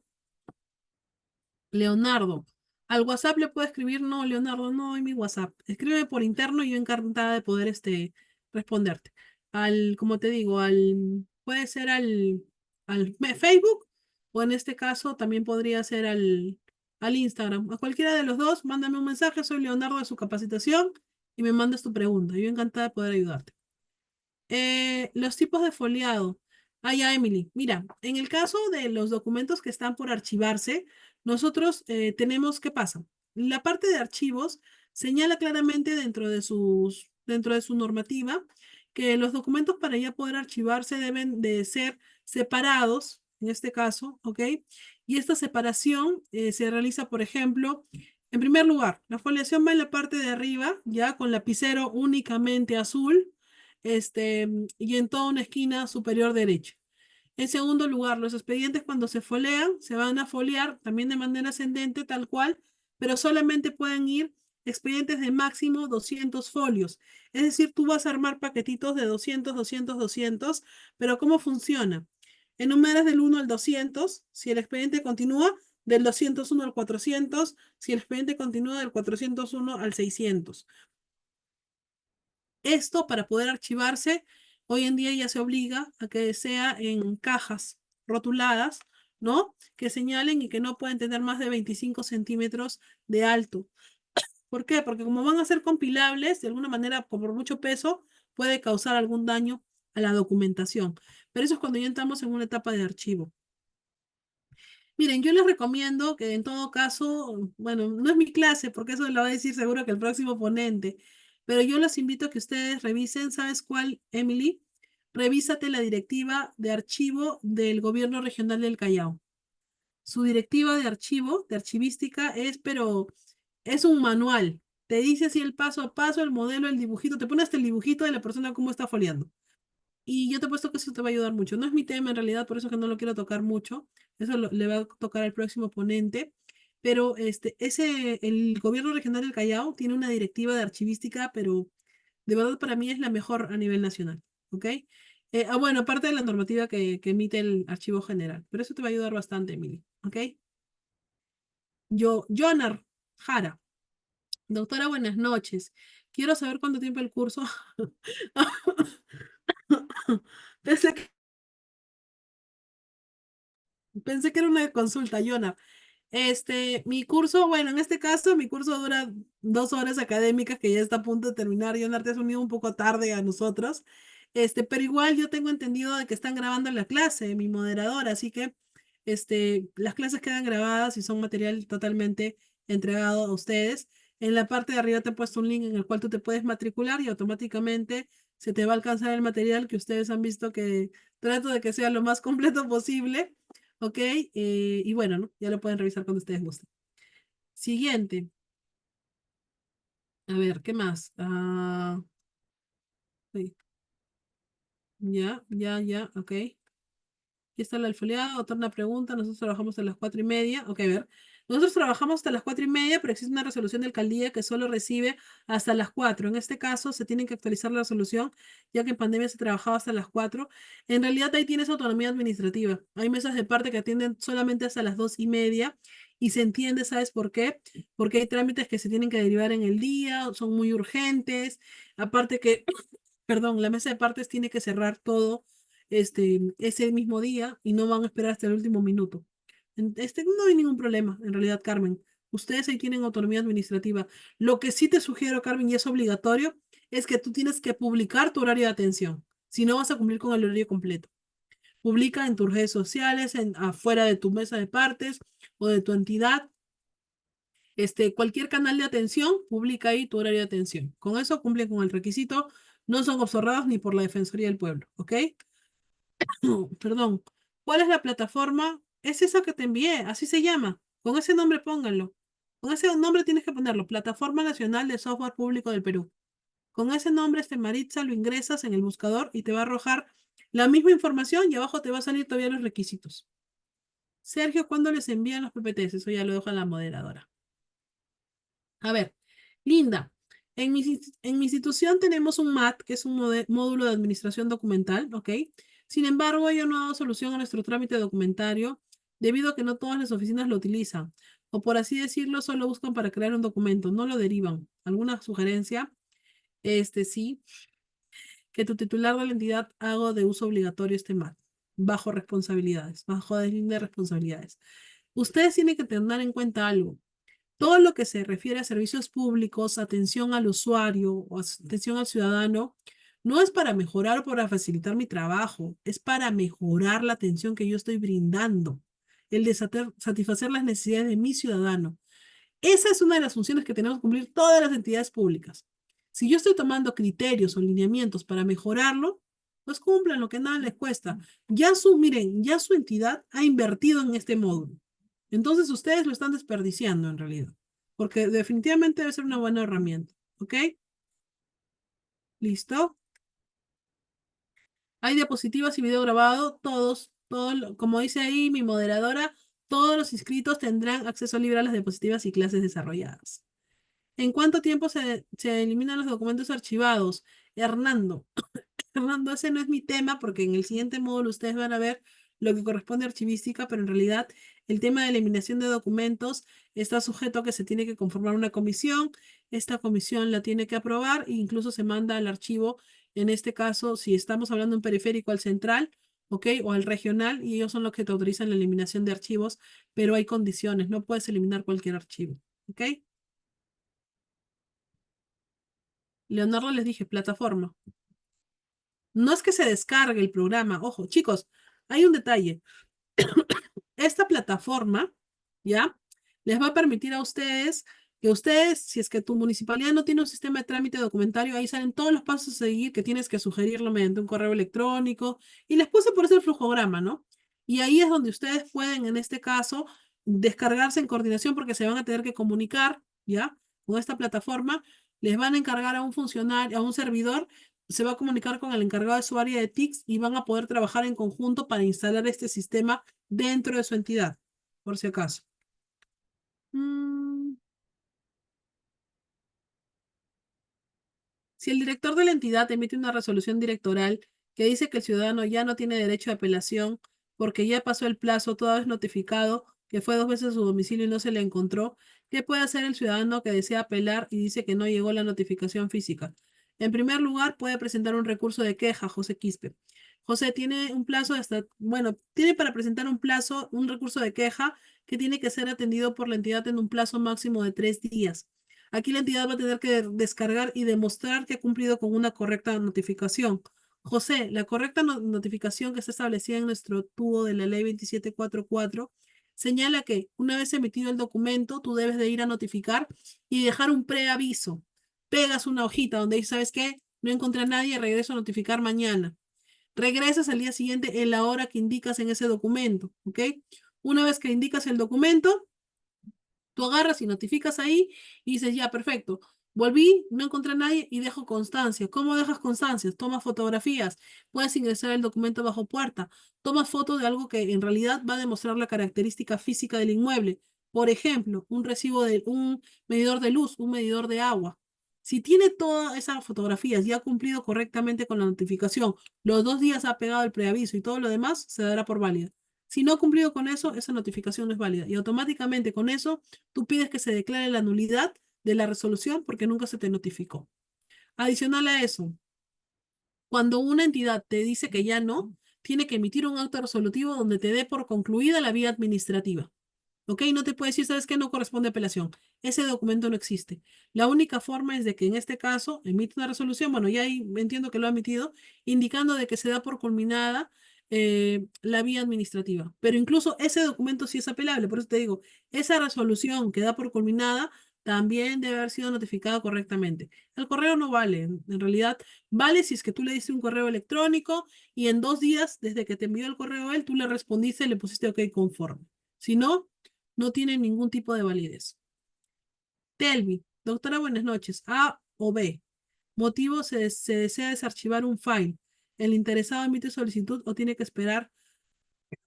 Speaker 1: Leonardo. Al WhatsApp le puedo escribir, no, Leonardo, no hay mi WhatsApp. Escríbeme por interno y yo encantada de poder responderte. Como te digo, puede ser al Facebook o en este caso también podría ser al Instagram. A cualquiera de los dos, mándame un mensaje, soy Leonardo de su capacitación y me mandas tu pregunta. Yo encantada de poder ayudarte. Los tipos de foliado. Ah, ya, Emily. Mira, en el caso de los documentos que están por archivarse, nosotros tenemos, ¿qué pasa? La parte de archivos señala claramente dentro de su normativa que los documentos para ya poder archivarse deben de ser separados, en este caso, ¿ok? Y esta separación se realiza, por ejemplo, en primer lugar, la foliación va en la parte de arriba, ya con lapicero únicamente azul y en toda una esquina superior derecha. En segundo lugar, los expedientes cuando se folean, se van a foliar también de manera ascendente, tal cual, pero solamente pueden ir expedientes de máximo 200 folios. Es decir, tú vas a armar paquetitos de 200, 200, 200, pero ¿cómo funciona? Enumeras del 1 al 200, si el expediente continúa, del 201 al 400, si el expediente continúa del 401 al 600. Esto para poder archivarse, hoy en día ya se obliga a que sea en cajas rotuladas, ¿no? Que señalen y que no pueden tener más de 25 centímetros de alto. ¿Por qué? Porque como van a ser compilables, de alguna manera, por mucho peso, puede causar algún daño a la documentación. Pero eso es cuando ya entramos en una etapa de archivo. Miren, yo les recomiendo que en todo caso, bueno, no es mi clase, porque eso lo va a decir seguro que el próximo ponente, pero yo los invito a que ustedes revisen, ¿sabes cuál, Emily? Revísate la directiva de archivo del Gobierno Regional del Callao. Su directiva de archivo, de archivística, es, pero Es un manual. Te dice así el paso a paso, el modelo, el dibujito. Te pone hasta el dibujito de la persona cómo está foliando. Y yo te he puesto que eso te va a ayudar mucho. No es mi tema en realidad, por eso que no lo quiero tocar mucho. Eso le va a tocar al próximo ponente. Pero el gobierno regional del Callao tiene una directiva de archivística, pero de verdad para mí es la mejor a nivel nacional. ¿Ok? Bueno, aparte de la normativa que emite el Archivo General. Pero eso te va a ayudar bastante, Emily. ¿Ok? Jonar Jara. Doctora, buenas noches. Quiero saber cuánto tiempo el curso. Pensé que, pensé que era una consulta, Jonar. Mi curso, bueno, en este caso, mi curso dura 2 horas académicas que ya está a punto de terminar. Jonar, te has unido un poco tarde a nosotros. Pero igual yo tengo entendido de que están grabando la clase, mi moderadora, así que, las clases quedan grabadas y son material totalmente entregado a ustedes. En la parte de arriba te he puesto un link en el cual tú te puedes matricular y automáticamente se te va a alcanzar el material que ustedes han visto que trato de que sea lo más completo posible. ¿Ok? Y bueno, ¿no? Ya lo pueden revisar cuando ustedes gusten. Siguiente. A ver, ¿qué más? Sí, ya, ok. Aquí está la alfoliada, otra una pregunta. Nosotros trabajamos hasta las 4:30. Ok, a ver. Nosotros trabajamos hasta las 4:30, pero existe una resolución de alcaldía que solo recibe hasta las 4. En este caso, se tiene que actualizar la resolución, ya que en pandemia se trabajaba hasta las 4. En realidad, ahí tienes autonomía administrativa. Hay mesas de parte que atienden solamente hasta las 2:30 y se entiende, ¿sabes por qué? Porque hay trámites que se tienen que derivar en el día, son muy urgentes. Aparte que perdón, la mesa de partes tiene que cerrar todo ese mismo día y no van a esperar hasta el último minuto. No hay ningún problema, en realidad, Carmen. Ustedes ahí tienen autonomía administrativa. Lo que sí te sugiero, Carmen, y es obligatorio, es que tú tienes que publicar tu horario de atención. Si no, vas a cumplir con el horario completo. Publica en tus redes sociales, afuera de tu mesa de partes o de tu entidad. Cualquier canal de atención, publica ahí tu horario de atención. Con eso cumplen con el requisito, no son observados ni por la Defensoría del Pueblo, ¿ok? Perdón. ¿Cuál es la plataforma? Es esa que te envié, así se llama. Con ese nombre pónganlo. Con ese nombre tienes que ponerlo, Plataforma Nacional de Software Público del Perú. Con ese nombre, Maritza, lo ingresas en el buscador y te va a arrojar la misma información y abajo te va a salir todavía los requisitos. Sergio, ¿cuándo les envían los PPTs? Eso ya lo dejo a la moderadora. A ver, Linda, en mi institución tenemos un MAT, que es un módulo de administración documental, ¿ok? Sin embargo, ello no ha dado solución a nuestro trámite documentario debido a que no todas las oficinas lo utilizan, o por así decirlo, solo buscan para crear un documento, no lo derivan. ¿Alguna sugerencia? Sí, que tu titular de la entidad haga de uso obligatorio este MAT, bajo responsabilidades, bajo de responsabilidades. Ustedes tienen que tener en cuenta algo. Todo lo que se refiere a servicios públicos, atención al usuario o atención al ciudadano, no es para mejorar o para facilitar mi trabajo, es para mejorar la atención que yo estoy brindando, el de satisfacer las necesidades de mi ciudadano. Esa es una de las funciones que tenemos que cumplir todas las entidades públicas. Si yo estoy tomando criterios o lineamientos para mejorarlo, pues cumplan lo que nada les cuesta. Miren, ya su entidad ha invertido en este módulo. Entonces ustedes lo están desperdiciando en realidad, porque definitivamente debe ser una buena herramienta. ¿Ok? ¿Listo? Hay diapositivas y video grabado, como dice ahí mi moderadora, todos los inscritos tendrán acceso libre a las diapositivas y clases desarrolladas. ¿En cuánto tiempo se eliminan los documentos archivados? Hernando, Fernando, ese no es mi tema porque en el siguiente módulo ustedes van a ver lo que corresponde a archivística, pero en realidad el tema de eliminación de documentos está sujeto a que se tiene que conformar una comisión. Esta comisión la tiene que aprobar e incluso se manda al archivo, en este caso, si estamos hablando de un periférico al central, ¿ok? O al regional, y ellos son los que te autorizan la eliminación de archivos, pero hay condiciones, no puedes eliminar cualquier archivo, ¿ok? Leonardo les dije, plataforma. No es que se descargue el programa. Ojo, chicos, hay un detalle. Esta plataforma, ¿ya? Les va a permitir a ustedes que ustedes, si es que tu municipalidad no tiene un sistema de trámite documentario, ahí salen todos los pasos a seguir que tienes que sugerirlo mediante un correo electrónico. Y les puse por eso el flujograma, ¿no? Y ahí es donde ustedes pueden, en este caso, descargarse en coordinación porque se van a tener que comunicar. ¿ya? Con esta plataforma les van a encargar a un funcionario, a un servidor, se va a comunicar con el encargado de su área de TICS y van a poder trabajar en conjunto para instalar este sistema dentro de su entidad, por si acaso. Mm, Si el director de la entidad emite una resolución directoral que dice que el ciudadano ya no tiene derecho de apelación porque ya pasó el plazo toda vez notificado que fue 2 veces a su domicilio y no se le encontró, ¿qué puede hacer el ciudadano que desea apelar y dice que no llegó la notificación física? En primer lugar, puede presentar un recurso de queja, José Quispe. José tiene un plazo hasta, bueno, tiene para presentar un plazo, un recurso de queja que tiene que ser atendido por la entidad en un plazo máximo de 3 días. Aquí la entidad va a tener que descargar y demostrar que ha cumplido con una correcta notificación. José, la correcta notificación que está establecida en nuestro tubo de la ley 2744 señala que una vez emitido el documento, tú debes de ir a notificar y dejar un preaviso. Pegas una hojita donde dice, ¿sabes qué? No encontré a nadie, regreso a notificar mañana. Regresas al día siguiente en la hora que indicas en ese documento, ¿ok? Una vez que indicas el documento, tú agarras y notificas ahí y dices, ya, perfecto. Volví, no encontré a nadie y dejo constancia. ¿Cómo dejas constancias? Tomas fotografías, puedes ingresar el documento bajo puerta, tomas foto de algo que en realidad va a demostrar la característica física del inmueble. Por ejemplo, un recibo de un medidor de luz, un medidor de agua. Si tiene todas esas fotografías y ha cumplido correctamente con la notificación, los 2 días ha pegado el preaviso y todo lo demás, se dará por válida. Si no ha cumplido con eso, esa notificación no es válida. Y automáticamente con eso tú pides que se declare la nulidad de la resolución porque nunca se te notificó. Adicional a eso, cuando una entidad te dice que ya no, tiene que emitir un acto resolutivo donde te dé por concluida la vía administrativa. ¿Ok? No te puede decir, ¿sabes qué? No corresponde a apelación. Ese documento no existe. La única forma es de que en este caso emite una resolución, bueno, ya ahí entiendo que lo ha emitido, indicando de que se da por culminada la vía administrativa. Pero incluso ese documento sí es apelable. Por eso te digo, esa resolución que da por culminada también debe haber sido notificada correctamente. El correo no vale. En realidad, vale si es que tú le diste un correo electrónico y en 2 días, desde que te envió el correo él, tú le respondiste y le pusiste OK conforme. Si no, no tiene ningún tipo de validez. Telvi, doctora, buenas noches. A o B. Motivo, se desea desarchivar un file. ¿El interesado emite solicitud o tiene que esperar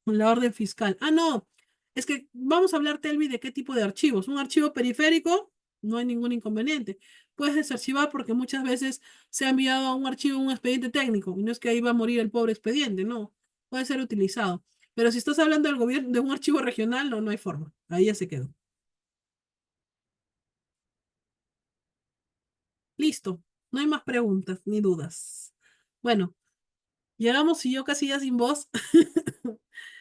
Speaker 1: la orden fiscal? Ah, no. Es que vamos a hablar, Telvi, de qué tipo de archivos. Un archivo periférico, no hay ningún inconveniente. Puedes desarchivar porque muchas veces se ha enviado a un archivo un expediente técnico y no es que ahí va a morir el pobre expediente, no. Puede ser utilizado. Pero si estás hablando del gobierno, de un archivo regional, no, no hay forma. Ahí ya se quedó. Listo, no hay más preguntas ni dudas. Bueno, llegamos y yo casi ya sin voz.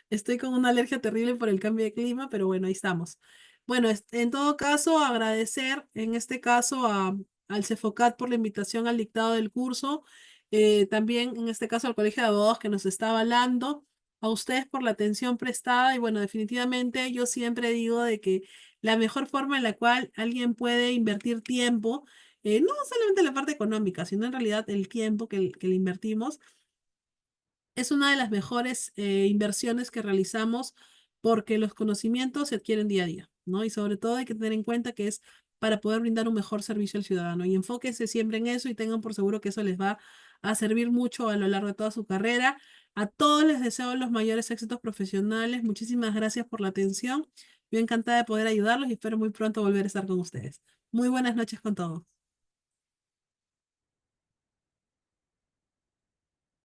Speaker 1: Estoy con una alergia terrible por el cambio de clima, pero bueno, ahí estamos. Bueno, en todo caso, agradecer en este caso al Cefocat por la invitación al dictado del curso, también en este caso al Colegio de Abogados que nos está avalando, a ustedes por la atención prestada y bueno, definitivamente yo siempre digo de que la mejor forma en la cual alguien puede invertir tiempo, no solamente la parte económica, sino en realidad el tiempo que le invertimos es una de las mejores inversiones que realizamos porque los conocimientos se adquieren día a día, ¿no? Y sobre todo hay que tener en cuenta que es para poder brindar un mejor servicio al ciudadano. Y enfóquense siempre en eso y tengan por seguro que eso les va a servir mucho a lo largo de toda su carrera. A todos les deseo los mayores éxitos profesionales. Muchísimas gracias por la atención. Yo encantada de poder ayudarlos y espero muy pronto volver a estar con ustedes. Muy buenas noches con todos.